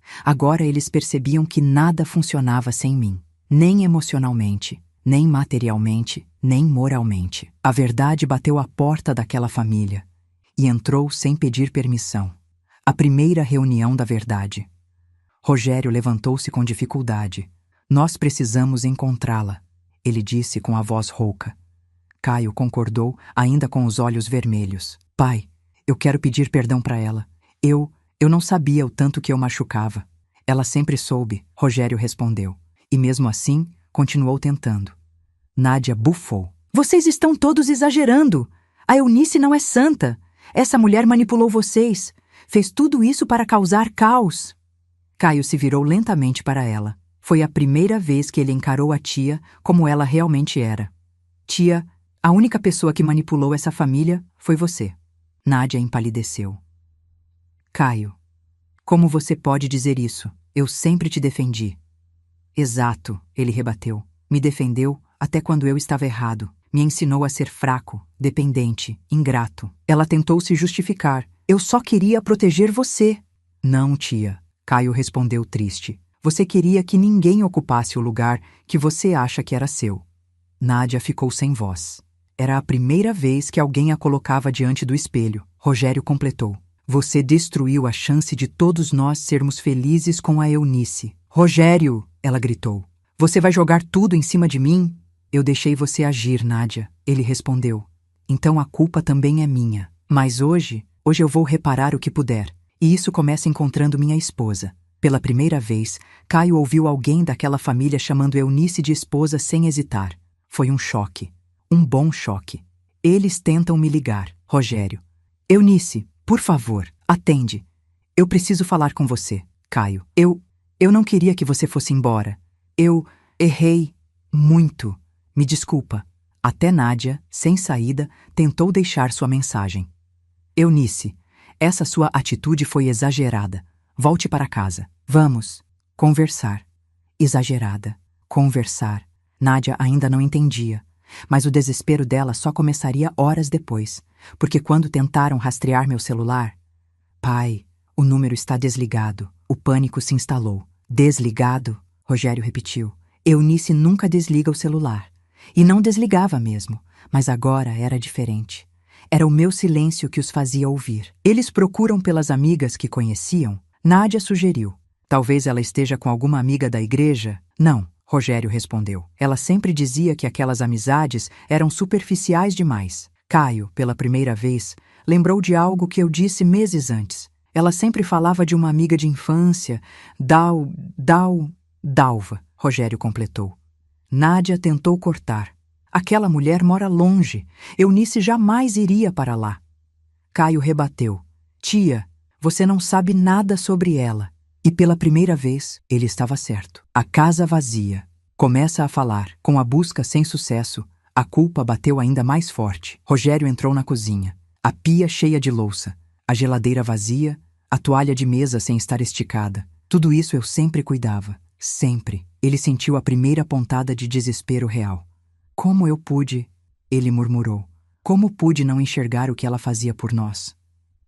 Speaker 1: eles percebiam que nada funcionava sem mim. Nem emocionalmente, nem materialmente, nem moralmente. A verdade bateu à porta daquela família e entrou sem pedir permissão. A primeira reunião da verdade. Rogério levantou-se com dificuldade. Nós precisamos encontrá-la, ele disse com a voz rouca. Caio concordou, ainda com os olhos vermelhos. Pai, eu quero pedir perdão para ela. Eu não sabia o tanto que eu machucava. Ela sempre soube, Rogério respondeu. E mesmo assim, continuou tentando. Nádia bufou. Vocês estão todos exagerando. A Eunice não é santa. Essa mulher manipulou vocês. Fez tudo isso para causar caos. Caio se virou lentamente para ela. Foi a primeira vez que ele encarou a tia como ela realmente era. Tia, a única pessoa que manipulou essa família foi você. Nádia empalideceu. Caio, como você pode dizer isso? Eu sempre te defendi. Exato, ele rebateu. Me defendeu até quando eu estava errado. Me ensinou a ser fraco, dependente, ingrato. Ela tentou se justificar. Eu só queria proteger você. Não, tia, Caio respondeu triste. Você queria que ninguém ocupasse o lugar que você acha que era seu. Nádia ficou sem voz. Era a primeira vez que alguém a colocava diante do espelho. Rogério completou. Você destruiu a chance de todos nós sermos felizes com a Eunice. Rogério, ela gritou. Você vai jogar tudo em cima de mim? Eu deixei você agir, Nádia, ele respondeu. Então a culpa também é minha. Mas hoje eu vou reparar o que puder. E isso começa encontrando minha esposa. Pela primeira vez, Caio ouviu alguém daquela família chamando Eunice de esposa sem hesitar. Foi um choque. Um bom choque. Eles tentam me ligar, Rogério. Eunice, por favor, atende. Eu preciso falar com você, Caio. Eu não queria que você fosse embora. Eu errei muito. Me desculpa. Até Nádia, sem saída, tentou deixar sua mensagem. Eunice, essa sua atitude foi exagerada. Volte para casa. Vamos conversar. Exagerada. Conversar. Nádia ainda não entendia. Mas o desespero dela só começaria horas depois, porque quando tentaram rastrear meu celular... Pai, o número está desligado. O pânico se instalou. Desligado? Rogério repetiu. Eunice nunca desliga o celular. E não desligava mesmo, mas agora era diferente. Era o meu silêncio que os fazia ouvir. Eles procuram pelas amigas que conheciam? Nádia sugeriu. Talvez ela esteja com alguma amiga da igreja? Não, Rogério respondeu. Ela sempre dizia que aquelas amizades eram superficiais demais. Caio, pela primeira vez, lembrou de algo que eu disse meses antes. Ela sempre falava de uma amiga de infância, Dalva, Rogério completou. Nádia tentou cortar. Aquela mulher mora longe. Eunice jamais iria para lá. Caio rebateu. Tia, você não sabe nada sobre ela. E pela primeira vez, ele estava certo. A casa vazia. Começa a falar. Com a busca sem sucesso, a culpa bateu ainda mais forte. Rogério entrou na cozinha. A pia cheia de louça. A geladeira vazia. A toalha de mesa sem estar esticada. Tudo isso eu sempre cuidava. Sempre. Ele sentiu a primeira pontada de desespero real. Como eu pude? Ele murmurou. Como pude não enxergar o que ela fazia por nós?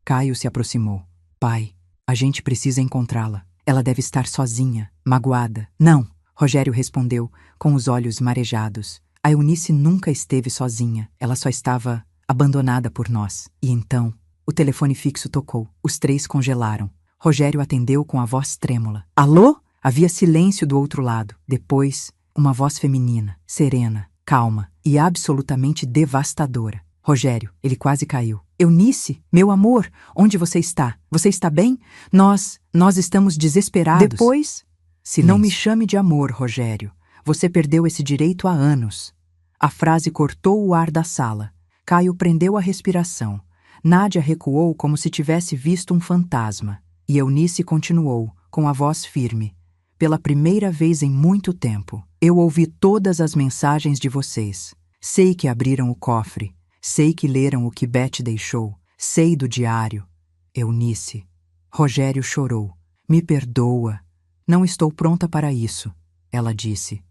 Speaker 1: Caio se aproximou. Pai, a gente precisa encontrá-la. Ela deve estar sozinha, magoada. Não, Rogério respondeu, com os olhos marejados. A Eunice nunca esteve sozinha. Ela só estava abandonada por nós. E então, o telefone fixo tocou. Os três congelaram. Rogério atendeu com a voz trêmula. Alô? Havia silêncio do outro lado. Depois, uma voz feminina, serena, calma e absolutamente devastadora. Rogério, ele quase caiu. Eunice, meu amor, onde você está? Você está bem? Nós estamos desesperados. Depois, silêncio. Não me chame de amor, Rogério. Você perdeu esse direito há anos. A frase cortou o ar da sala. Caio prendeu a respiração. Nádia recuou como se tivesse visto um fantasma. E Eunice continuou, com a voz firme. Pela primeira vez em muito tempo, eu ouvi todas as mensagens de vocês. Sei que abriram o cofre. Sei que leram o que Beth deixou. Sei do diário. Eunice. Rogério chorou. Me perdoa. Não estou pronta para isso, ela disse.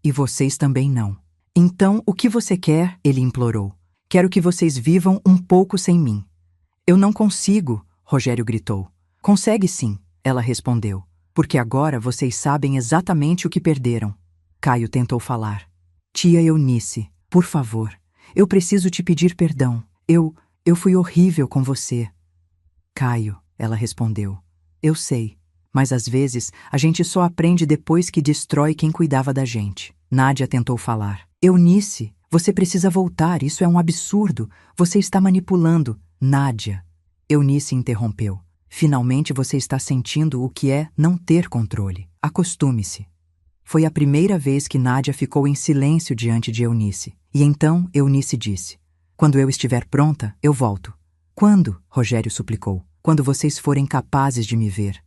Speaker 1: E vocês também não. Então, o que você quer? Ele implorou. Quero que vocês vivam um pouco sem mim. Eu não consigo, Rogério gritou. Consegue sim, ela respondeu. Porque agora vocês sabem exatamente o que perderam. Caio tentou falar. Tia Eunice, por favor, eu preciso te pedir perdão. Eu fui horrível com você. Caio, ela respondeu. Eu sei, mas às vezes a gente só aprende depois que destrói quem cuidava da gente. Nádia tentou falar. Eunice, Você precisa voltar, isso é um absurdo. Você está manipulando. Nádia. Eunice interrompeu. Finalmente você está sentindo o que é não ter controle. Acostume-se. Foi a primeira vez que Nádia ficou em silêncio diante de Eunice. E então Eunice disse: quando eu estiver pronta, eu volto. Quando? Rogério suplicou. Quando vocês forem capazes de me ver.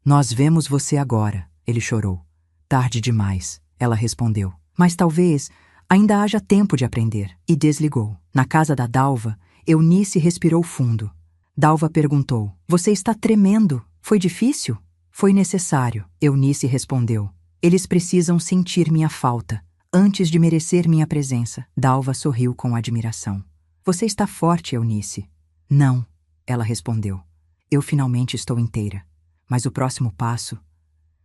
Speaker 1: Nós vemos você agora, ele chorou. Tarde demais, ela respondeu. Mas talvez ainda haja tempo de aprender. E desligou. Na casa da Dalva, Eunice respirou fundo. Dalva perguntou: você está tremendo? Foi difícil? Foi necessário, Eunice respondeu. Eles precisam sentir minha falta, antes de merecer minha presença. Dalva sorriu com admiração. Você está forte, Eunice. Não, ela respondeu. Eu finalmente estou inteira. Mas o próximo passo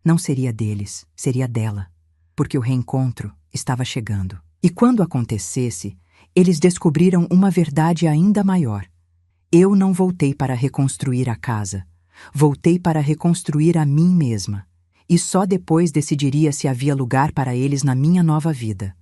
Speaker 1: não seria deles, seria dela, porque o reencontro estava chegando. E quando acontecesse, eles descobriram uma verdade ainda maior. Eu não voltei para reconstruir a casa. Voltei para reconstruir a mim mesma. E só depois decidiria se havia lugar para eles na minha nova vida.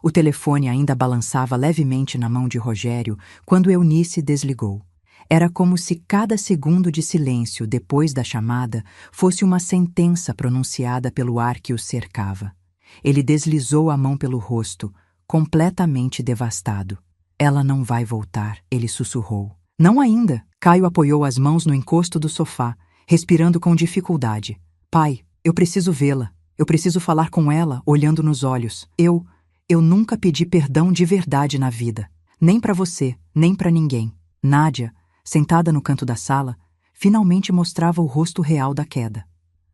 Speaker 1: O telefone ainda balançava levemente na mão de Rogério quando Eunice desligou. Era como se cada segundo de silêncio depois da chamada fosse uma sentença pronunciada pelo ar que o cercava. Ele deslizou a mão pelo rosto, completamente devastado. Ela não vai voltar, ele sussurrou. Não ainda. Caio apoiou as mãos no encosto do sofá, respirando com dificuldade. Pai, eu preciso vê-la. Eu preciso falar com ela, olhando nos olhos. Eu nunca pedi perdão de verdade na vida. Nem para você, nem para ninguém. Nádia, sentada no canto da sala, finalmente mostrava o rosto real da queda.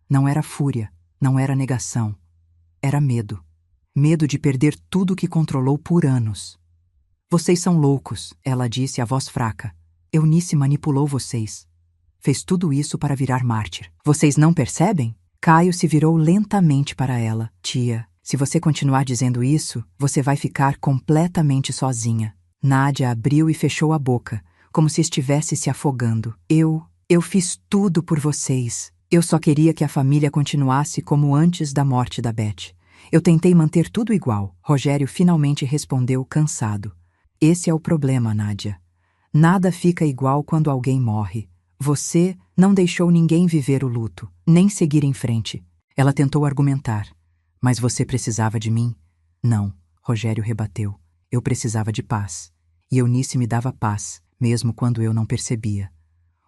Speaker 1: Não era fúria, não era negação. Era medo. Medo de perder tudo que controlou por anos. Vocês são loucos, ela disse, a voz fraca. Eunice manipulou vocês. Fez tudo isso para virar mártir. Vocês não percebem? Caio se virou lentamente para ela. Tia, se você continuar dizendo isso, você vai ficar completamente sozinha. Nádia abriu e fechou a boca, como se estivesse se afogando. Eu fiz tudo por vocês. Eu só queria que a família continuasse como antes da morte da Beth. Eu tentei manter tudo igual. Rogério finalmente respondeu cansado. Esse é o problema, Nádia. Nada fica igual quando alguém morre. Você não deixou ninguém viver o luto, nem seguir em frente. Ela tentou argumentar. Mas você precisava de mim? Não, Rogério rebateu. Eu precisava de paz. E Eunice me dava paz, mesmo quando eu não percebia.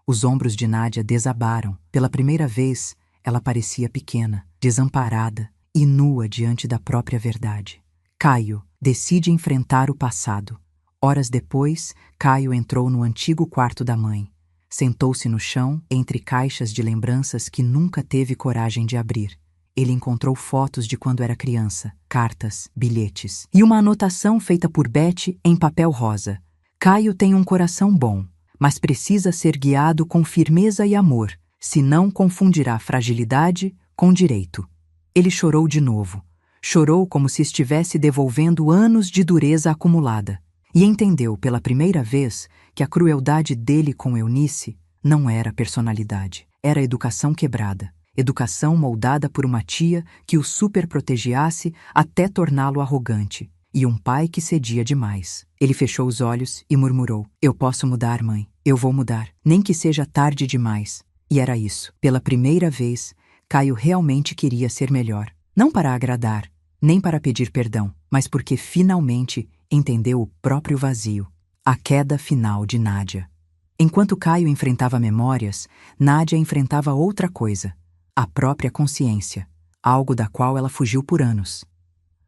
Speaker 1: Os ombros de Nádia desabaram. Pela primeira vez, ela parecia pequena, desamparada e nua diante da própria verdade. Caio decide enfrentar o passado. Horas depois, Caio entrou no antigo quarto da mãe. Sentou-se no chão, entre caixas de lembranças que nunca teve coragem de abrir. Ele encontrou fotos de quando era criança, cartas, bilhetes e uma anotação feita por Beth em papel rosa. Caio tem um coração bom, mas precisa ser guiado com firmeza e amor, senão confundirá fragilidade com direito. Ele chorou de novo. Chorou como se estivesse devolvendo anos de dureza acumulada. E entendeu pela primeira vez que a crueldade dele com Eunice não era personalidade, era educação quebrada. Educação moldada por uma tia que o superprotegiasse até torná-lo arrogante, e um pai que cedia demais. Ele fechou os olhos e murmurou: eu posso mudar, mãe. Eu vou mudar, nem que seja tarde demais. E era isso. Pela primeira vez, Caio realmente queria ser melhor. Não para agradar, nem para pedir perdão, mas porque finalmente entendeu o próprio vazio. A queda final de Nádia. Enquanto Caio enfrentava memórias, Nádia enfrentava outra coisa. A própria consciência, algo da qual ela fugiu por anos.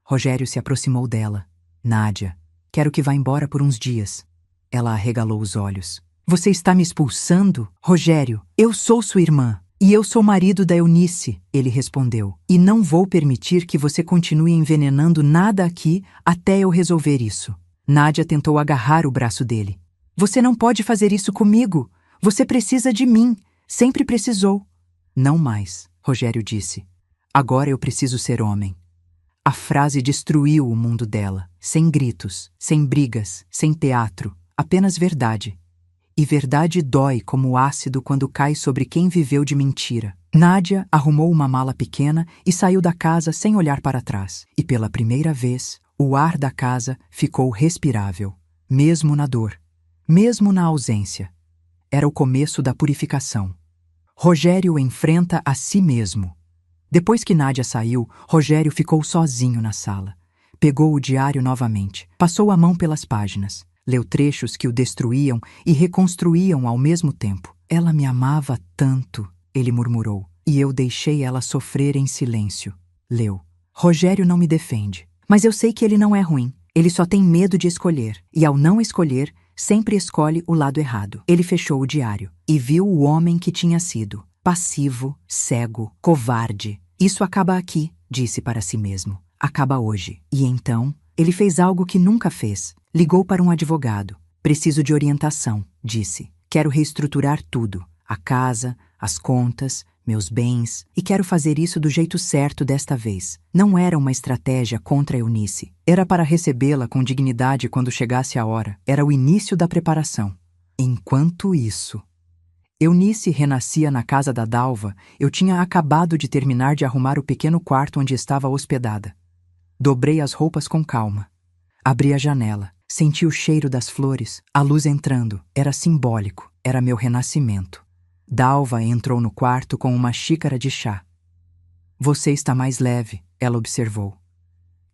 Speaker 1: Rogério se aproximou dela. Nádia, quero que vá embora por uns dias. Ela arregalou os olhos. Você está me expulsando? Rogério, eu sou sua irmã. E eu sou marido da Eunice, ele respondeu. E não vou permitir que você continue envenenando nada aqui até eu resolver isso. Nádia tentou agarrar o braço dele. Você não pode fazer isso comigo. Você precisa de mim. Sempre precisou. Não mais, Rogério disse. Agora eu preciso ser homem. A frase destruiu o mundo dela. Sem gritos, sem brigas, sem teatro. Apenas verdade. E verdade dói como ácido quando cai sobre quem viveu de mentira. Nádia arrumou uma mala pequena e saiu da casa sem olhar para trás. E pela primeira vez, O ar da casa ficou respirável, mesmo na dor, mesmo na ausência. Era o começo da purificação. Rogério enfrenta a si mesmo. Depois que Nádia saiu, Rogério ficou sozinho na sala. Pegou o diário novamente, passou a mão pelas páginas, leu trechos que o destruíam e reconstruíam ao mesmo tempo. Ela me amava tanto, ele murmurou, e eu deixei ela sofrer em silêncio. Leu. Rogério não me defende, mas eu sei que ele não é ruim. Ele só tem medo de escolher, e ao não escolher, sempre escolhe o lado errado. Ele fechou o diário e viu o homem que tinha sido. Passivo, cego, covarde. Isso acaba aqui, disse para si mesmo. Acaba hoje. E então, ele fez algo que nunca fez. Ligou para um advogado. Preciso de orientação, disse. Quero reestruturar tudo. A casa, as contas, meus bens, e quero fazer isso do jeito certo desta vez. Não era uma estratégia contra Eunice. Era para recebê-la com dignidade quando chegasse a hora. Era o início da preparação. Enquanto isso, Eunice renascia na casa da Dalva. Eu tinha acabado de terminar de arrumar o pequeno quarto onde estava hospedada. Dobrei as roupas com calma. Abri a janela. Senti o cheiro das flores, a luz entrando. Era simbólico. Era meu renascimento. Dalva entrou no quarto com uma xícara de chá. Você está mais leve, ela observou.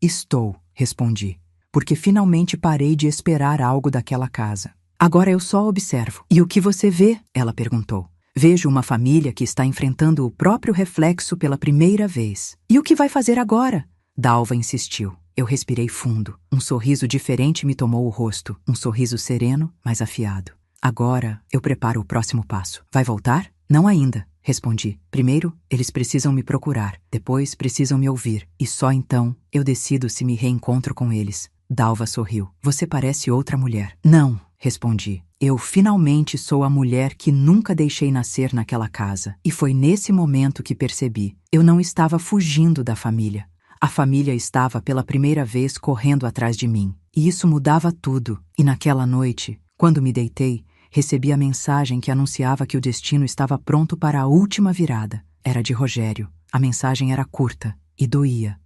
Speaker 1: Estou, respondi, porque finalmente parei de esperar algo daquela casa. Agora eu só observo. E o que você vê? Ela perguntou. Vejo uma família que está enfrentando o próprio reflexo pela primeira vez. E o que vai fazer agora? Dalva insistiu. Eu respirei fundo. Um sorriso diferente me tomou o rosto. Um sorriso sereno, mas afiado. Agora eu preparo o próximo passo. Vai voltar? Não ainda, respondi. Primeiro, eles precisam me procurar. Depois, precisam me ouvir. E só então eu decido se me reencontro com eles. Dalva sorriu. Você parece outra mulher. Não, respondi. Eu finalmente sou a mulher que nunca deixei nascer naquela casa. E foi nesse momento que percebi. Eu não estava fugindo da família. A família estava pela primeira vez correndo atrás de mim. E isso mudava tudo. E naquela noite, quando me deitei, recebi a mensagem que anunciava que o destino estava pronto para a última virada. Era de Rogério. A mensagem era curta e doía.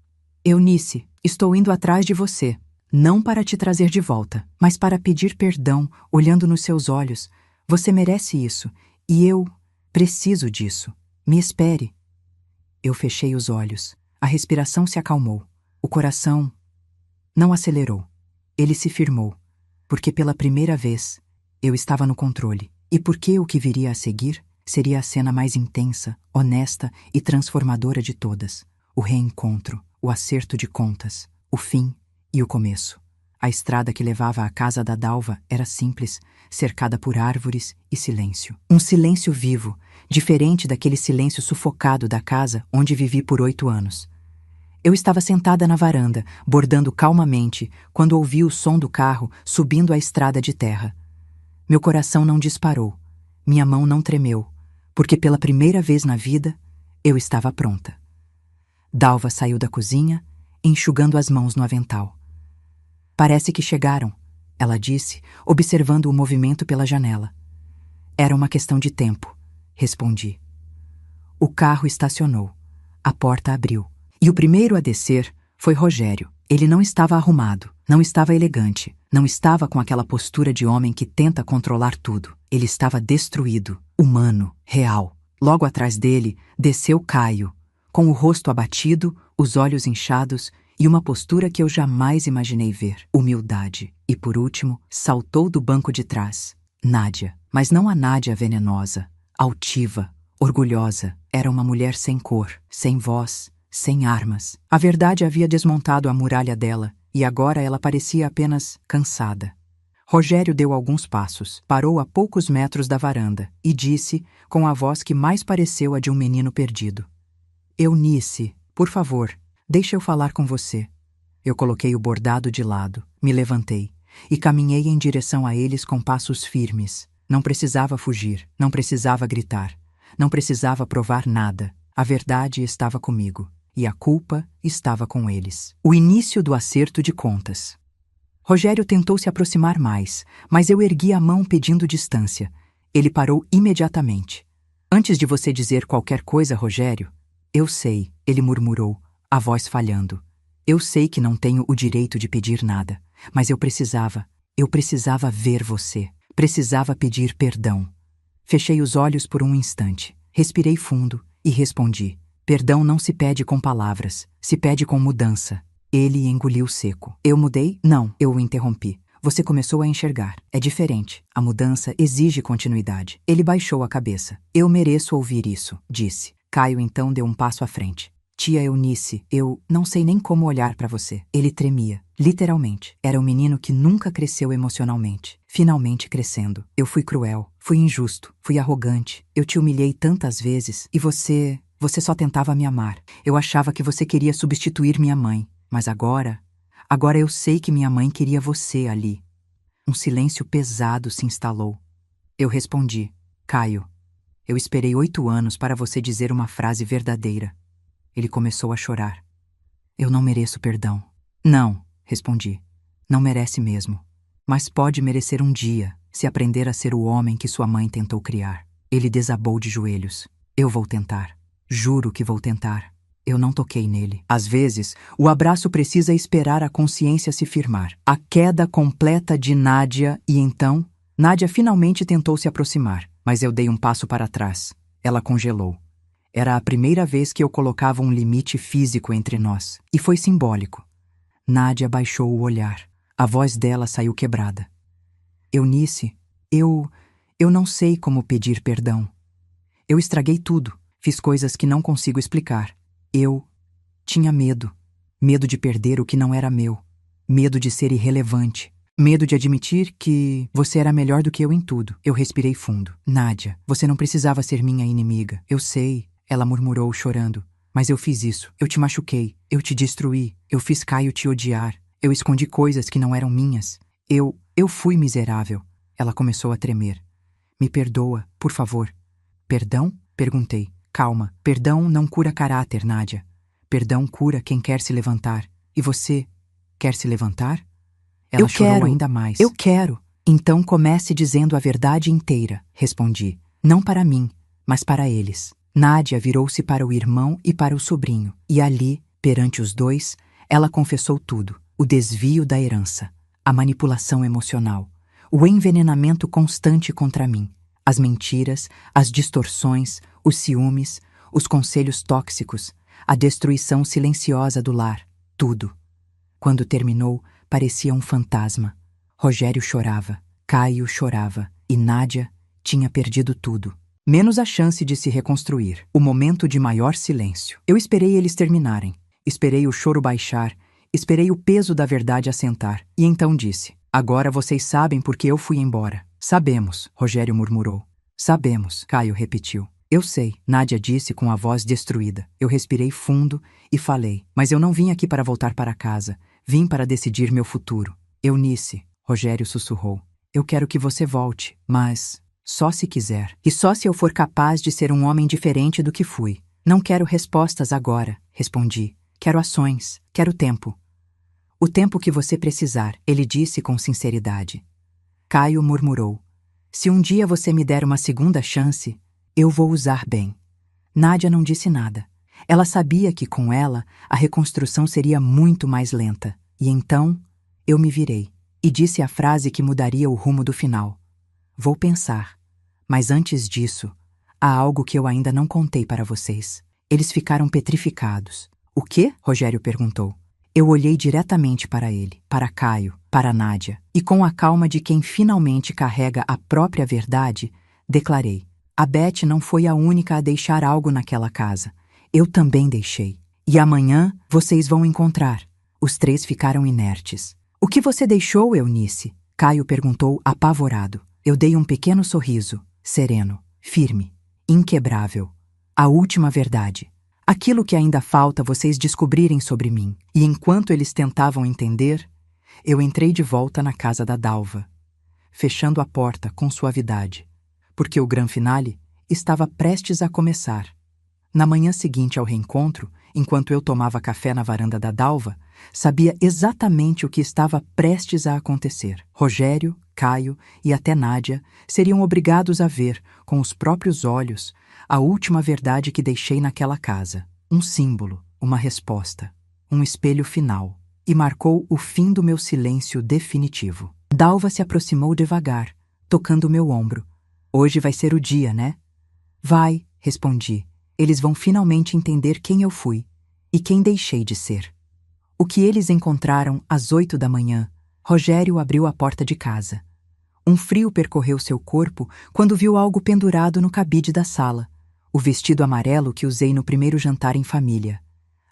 Speaker 1: Eunice, estou indo atrás de você. Não para te trazer de volta, mas para pedir perdão, olhando nos seus olhos. Você merece isso. E eu preciso disso. Me espere. Eu fechei os olhos. A respiração se acalmou. O coração não acelerou. Ele se firmou. Porque pela primeira vez, eu estava no controle. E porque o que viria a seguir seria a cena mais intensa, honesta e transformadora de todas. O reencontro, o acerto de contas, o fim e o começo. A estrada que levava à casa da Dalva era simples, cercada por árvores e silêncio. Um silêncio vivo, diferente daquele silêncio sufocado da casa onde vivi por 8 anos. Eu estava sentada na varanda, bordando calmamente, quando ouvi o som do carro subindo a estrada de terra. Meu coração não disparou, minha mão não tremeu, porque pela primeira vez na vida, eu estava pronta. Dalva saiu da cozinha, enxugando as mãos no avental. Parece que chegaram, ela disse, observando o movimento pela janela. Era uma questão de tempo, respondi. O carro estacionou. A porta abriu. E o primeiro a descer foi Rogério. Ele não estava arrumado, não estava elegante, não estava com aquela postura de homem que tenta controlar tudo. Ele estava destruído, humano, real. Logo atrás dele, desceu Caio, com o rosto abatido, os olhos inchados e uma postura que eu jamais imaginei ver. Humildade. E por último, saltou do banco de trás. Nádia. Mas não a Nádia venenosa, altiva, orgulhosa. Era uma mulher sem cor, sem voz, sem armas. A verdade havia desmontado a muralha dela, e agora ela parecia apenas cansada. Rogério deu alguns passos, parou a poucos metros da varanda e disse, com a voz que mais pareceu a de um menino perdido: Eunice, por favor, deixe eu falar com você. Eu coloquei o bordado de lado, me levantei e caminhei em direção a eles com passos firmes. Não precisava fugir, não precisava gritar, não precisava provar nada. A verdade estava comigo. E a culpa estava com eles. O início do acerto de contas. Rogério tentou se aproximar mais, mas eu ergui a mão pedindo distância. Ele parou imediatamente. Antes de você dizer qualquer coisa, Rogério... Eu sei, ele murmurou, a voz falhando. Eu sei que não tenho o direito de pedir nada, mas eu precisava ver você. Precisava pedir perdão. Fechei os olhos por um instante, respirei fundo e respondi. Perdão não se pede com palavras, se pede com mudança. Ele engoliu seco. Eu mudei? Não, eu o interrompi. Você começou a enxergar. É diferente. A mudança exige continuidade. Ele baixou a cabeça. Eu mereço ouvir isso, disse. Caio então deu um passo à frente. Tia Eunice, eu não sei nem como olhar para você. Ele tremia, literalmente. Era um menino que nunca cresceu emocionalmente. Finalmente crescendo. Eu fui cruel, fui injusto, fui arrogante. Eu te humilhei tantas vezes e você só tentava me amar. Eu achava que você queria substituir minha mãe. Mas agora eu sei que minha mãe queria você ali. Um silêncio pesado se instalou. Eu respondi. Caio, eu esperei 8 anos para você dizer uma frase verdadeira. Ele começou a chorar. Eu não mereço perdão. Não, respondi. Não merece mesmo. Mas pode merecer um dia, se aprender a ser o homem que sua mãe tentou criar. Ele desabou de joelhos. Eu vou tentar. Juro que vou tentar. Eu não toquei nele. Às vezes, o abraço precisa esperar a consciência se firmar. A queda completa de Nádia e então, Nádia finalmente tentou se aproximar, mas eu dei um passo para trás. Ela congelou. Era a primeira vez que eu colocava um limite físico entre nós. E foi simbólico. Nádia baixou o olhar. A voz dela saiu quebrada. Eunice, eu não sei como pedir perdão. Eu estraguei tudo. Fiz coisas que não consigo explicar. Eu tinha medo. Medo de perder o que não era meu. Medo de ser irrelevante. Medo de admitir que você era melhor do que eu em tudo. Eu respirei fundo. Nádia, você não precisava ser minha inimiga. Eu sei, ela murmurou chorando. Mas eu fiz isso. Eu te machuquei. Eu te destruí. Eu fiz Caio te odiar. Eu escondi coisas que não eram minhas. Eu fui miserável. Ela começou a tremer. Me perdoa, por favor. Perdão? Perguntei. Calma. Perdão não cura caráter, Nádia. Perdão cura quem quer se levantar. E você quer se levantar? Ela chorou ainda mais. Eu quero. Então comece dizendo a verdade inteira, respondi. Não para mim, mas para eles. Nádia virou-se para o irmão e para o sobrinho. E ali, perante os dois, ela confessou tudo. O desvio da herança, a manipulação emocional, o envenenamento constante contra mim, as mentiras, as distorções, os ciúmes, os conselhos tóxicos, a destruição silenciosa do lar, tudo. Quando terminou, parecia um fantasma. Rogério chorava, Caio chorava e Nádia tinha perdido tudo, menos a chance de se reconstruir. O momento de maior silêncio. Eu esperei eles terminarem, esperei o choro baixar, esperei o peso da verdade assentar e então disse: agora vocês sabem por que eu fui embora. Sabemos, Rogério murmurou. Sabemos, Caio repetiu. Eu sei, Nádia disse com a voz destruída. Eu respirei fundo e falei, mas eu não vim aqui para voltar para casa. Vim para decidir meu futuro. Eunice, Rogério sussurrou. Eu quero que você volte, mas só se quiser. E só se eu for capaz de ser um homem diferente do que fui. Não quero respostas agora, respondi. Quero ações, quero tempo. O tempo que você precisar, ele disse com sinceridade. Caio murmurou. Se um dia você me der uma segunda chance, eu vou usar bem. Nádia não disse nada. Ela sabia que com ela a reconstrução seria muito mais lenta. E então eu me virei e disse a frase que mudaria o rumo do final. Vou pensar. Mas antes disso, há algo que eu ainda não contei para vocês. Eles ficaram petrificados. O quê? Rogério perguntou. Eu olhei diretamente para ele, para Caio, para Nádia, e com a calma de quem finalmente carrega a própria verdade, declarei. A Beth não foi a única a deixar algo naquela casa. Eu também deixei. E amanhã vocês vão encontrar. Os três ficaram inertes. O que você deixou, Eunice? Caio perguntou apavorado. Eu dei um pequeno sorriso, sereno, firme, inquebrável. A última verdade. Aquilo que ainda falta vocês descobrirem sobre mim. E enquanto eles tentavam entender, eu entrei de volta na casa da Dalva, fechando a porta com suavidade, porque o gran finale estava prestes a começar. Na manhã seguinte ao reencontro, enquanto eu tomava café na varanda da Dalva, sabia exatamente o que estava prestes a acontecer. Rogério, Caio e até Nádia seriam obrigados a ver, com os próprios olhos, a última verdade que deixei naquela casa. Um símbolo, uma resposta. um espelho final, e marcou o fim do meu silêncio definitivo. Dalva se aproximou devagar, tocando meu ombro. Hoje vai ser o dia, né? Vai, respondi. Eles vão finalmente entender quem eu fui e quem deixei de ser. O que eles encontraram às 8 da manhã, Rogério abriu a porta de casa. Um frio percorreu seu corpo quando viu algo pendurado no cabide da sala. O vestido amarelo que usei no primeiro jantar em família.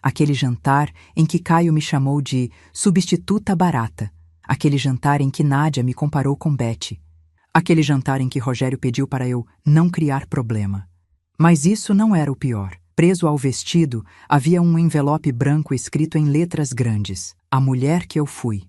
Speaker 1: Aquele jantar em que Caio me chamou de substituta barata. Aquele jantar em que Nádia me comparou com Betty. Aquele jantar em que Rogério pediu para eu não criar problema. Mas isso não era o pior. Preso ao vestido, havia um envelope branco escrito em letras grandes. A mulher que eu fui.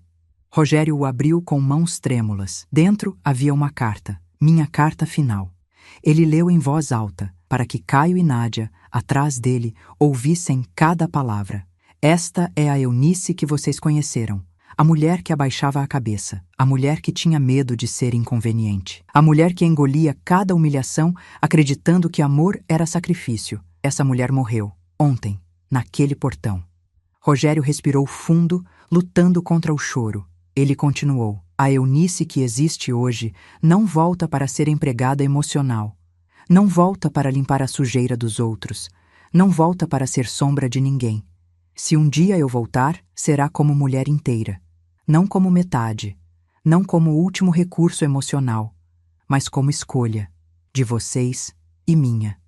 Speaker 1: Rogério o abriu com mãos trêmulas. Dentro havia uma carta. Minha carta final. Ele leu em voz alta, para que Caio e Nádia, atrás dele, ouvissem cada palavra. Esta é a Eunice que vocês conheceram. A mulher que abaixava a cabeça. A mulher que tinha medo de ser inconveniente. A mulher que engolia cada humilhação, acreditando que amor era sacrifício. Essa mulher morreu, ontem, naquele portão. Rogério respirou fundo, lutando contra o choro. Ele continuou. A Eunice que existe hoje não volta para ser empregada emocional. Não volta para limpar a sujeira dos outros. Não volta para ser sombra de ninguém. Se um dia eu voltar, será como mulher inteira. Não como metade. Não como último recurso emocional. Mas como escolha. De vocês e minha.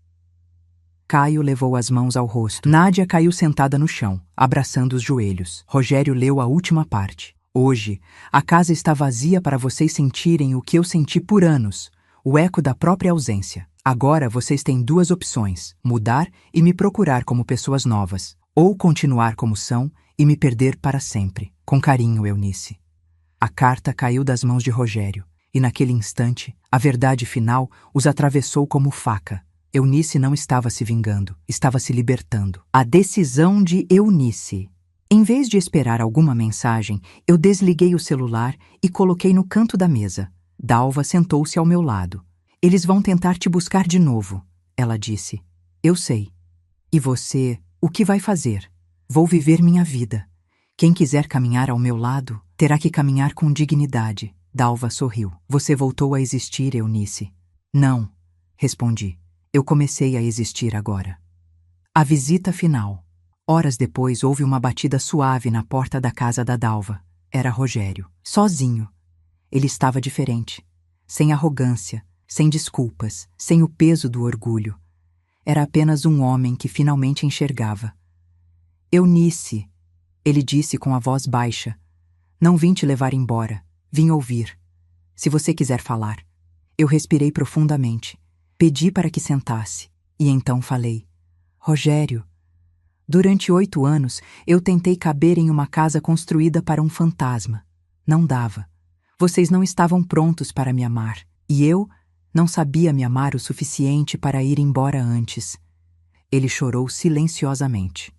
Speaker 1: Caio levou as mãos ao rosto. Nádia caiu sentada no chão, abraçando os joelhos. Rogério leu a última parte. Hoje, a casa está vazia para vocês sentirem o que eu senti por anos, o eco da própria ausência. Agora vocês têm duas opções, mudar e me procurar como pessoas novas, ou continuar como são e me perder para sempre. Com carinho, Eunice. A carta caiu das mãos de Rogério, e naquele instante, a verdade final os atravessou como faca. Eunice não estava se vingando, estava se libertando. A decisão de Eunice. Em vez de esperar alguma mensagem, eu desliguei o celular e coloquei no canto da mesa. Dalva sentou-se ao meu lado. Eles vão tentar te buscar de novo, ela disse. Eu sei. E você, o que vai fazer? Vou viver minha vida. Quem quiser caminhar ao meu lado, terá que caminhar com dignidade. Dalva sorriu. Você voltou a existir, Eunice. Não, respondi. Eu comecei a existir agora. A visita final. Horas depois houve uma batida suave na porta da casa da Dalva. Era Rogério. Sozinho. Ele estava diferente. Sem arrogância, sem desculpas, sem o peso do orgulho. Era apenas um homem que finalmente enxergava. Eunice, ele disse com a voz baixa. Não vim te levar embora. Vim ouvir. Se você quiser falar. Eu respirei profundamente. Pedi para que sentasse. E então falei. Rogério, durante 8 anos, eu tentei caber em uma casa construída para um fantasma. Não dava. Vocês não estavam prontos para me amar. E eu não sabia me amar o suficiente para ir embora antes. Ele chorou silenciosamente.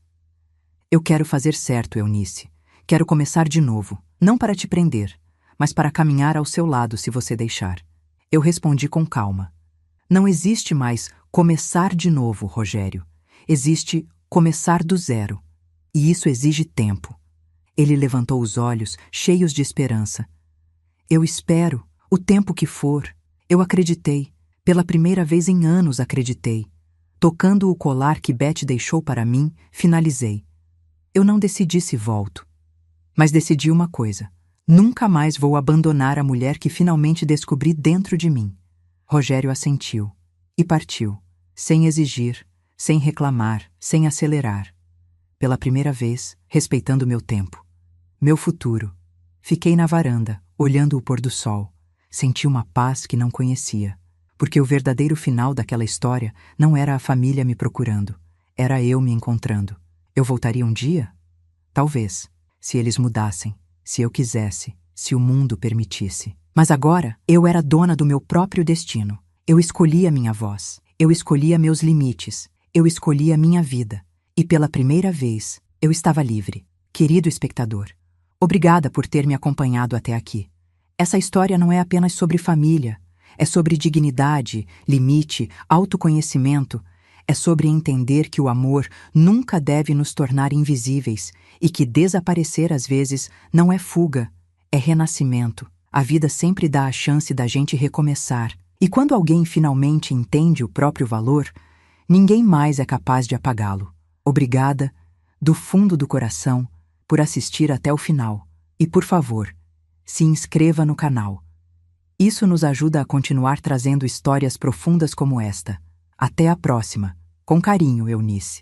Speaker 1: Eu quero fazer certo, Eunice. Quero começar de novo. Não para te prender, mas para caminhar ao seu lado se você deixar. Eu respondi com calma. Não existe mais começar de novo, Rogério. Existe começar do zero. E isso exige tempo. Ele levantou os olhos, cheios de esperança. Eu espero, o tempo que for. Eu acreditei. Pela primeira vez em anos acreditei. Tocando o colar que Betty deixou para mim, finalizei. Eu não decidi se volto. Mas decidi uma coisa. Nunca mais vou abandonar a mulher que finalmente descobri dentro de mim. Rogério assentiu. E partiu. Sem exigir, sem reclamar, sem acelerar. Pela primeira vez, respeitando meu tempo. Meu futuro. Fiquei na varanda, olhando o pôr do sol. Senti uma paz que não conhecia. Porque o verdadeiro final daquela história não era a família me procurando. Era eu me encontrando. Eu voltaria um dia? Talvez. Se eles mudassem. Se eu quisesse. Se o mundo permitisse. Mas agora, eu era dona do meu próprio destino. Eu escolhia minha voz. Eu escolhia meus limites. Eu escolhia minha vida. E pela primeira vez, eu estava livre. Querido espectador, obrigada por ter me acompanhado até aqui. Essa história não é apenas sobre família. É sobre dignidade, limite, autoconhecimento. É sobre entender que o amor nunca deve nos tornar invisíveis e que desaparecer às vezes não é fuga, é renascimento. A vida sempre dá a chance da gente recomeçar. E quando alguém finalmente entende o próprio valor, ninguém mais é capaz de apagá-lo. Obrigada, do fundo do coração, por assistir até o final. E por favor, se inscreva no canal. Isso nos ajuda a continuar trazendo histórias profundas como esta. Até a próxima. Com carinho, Eunice.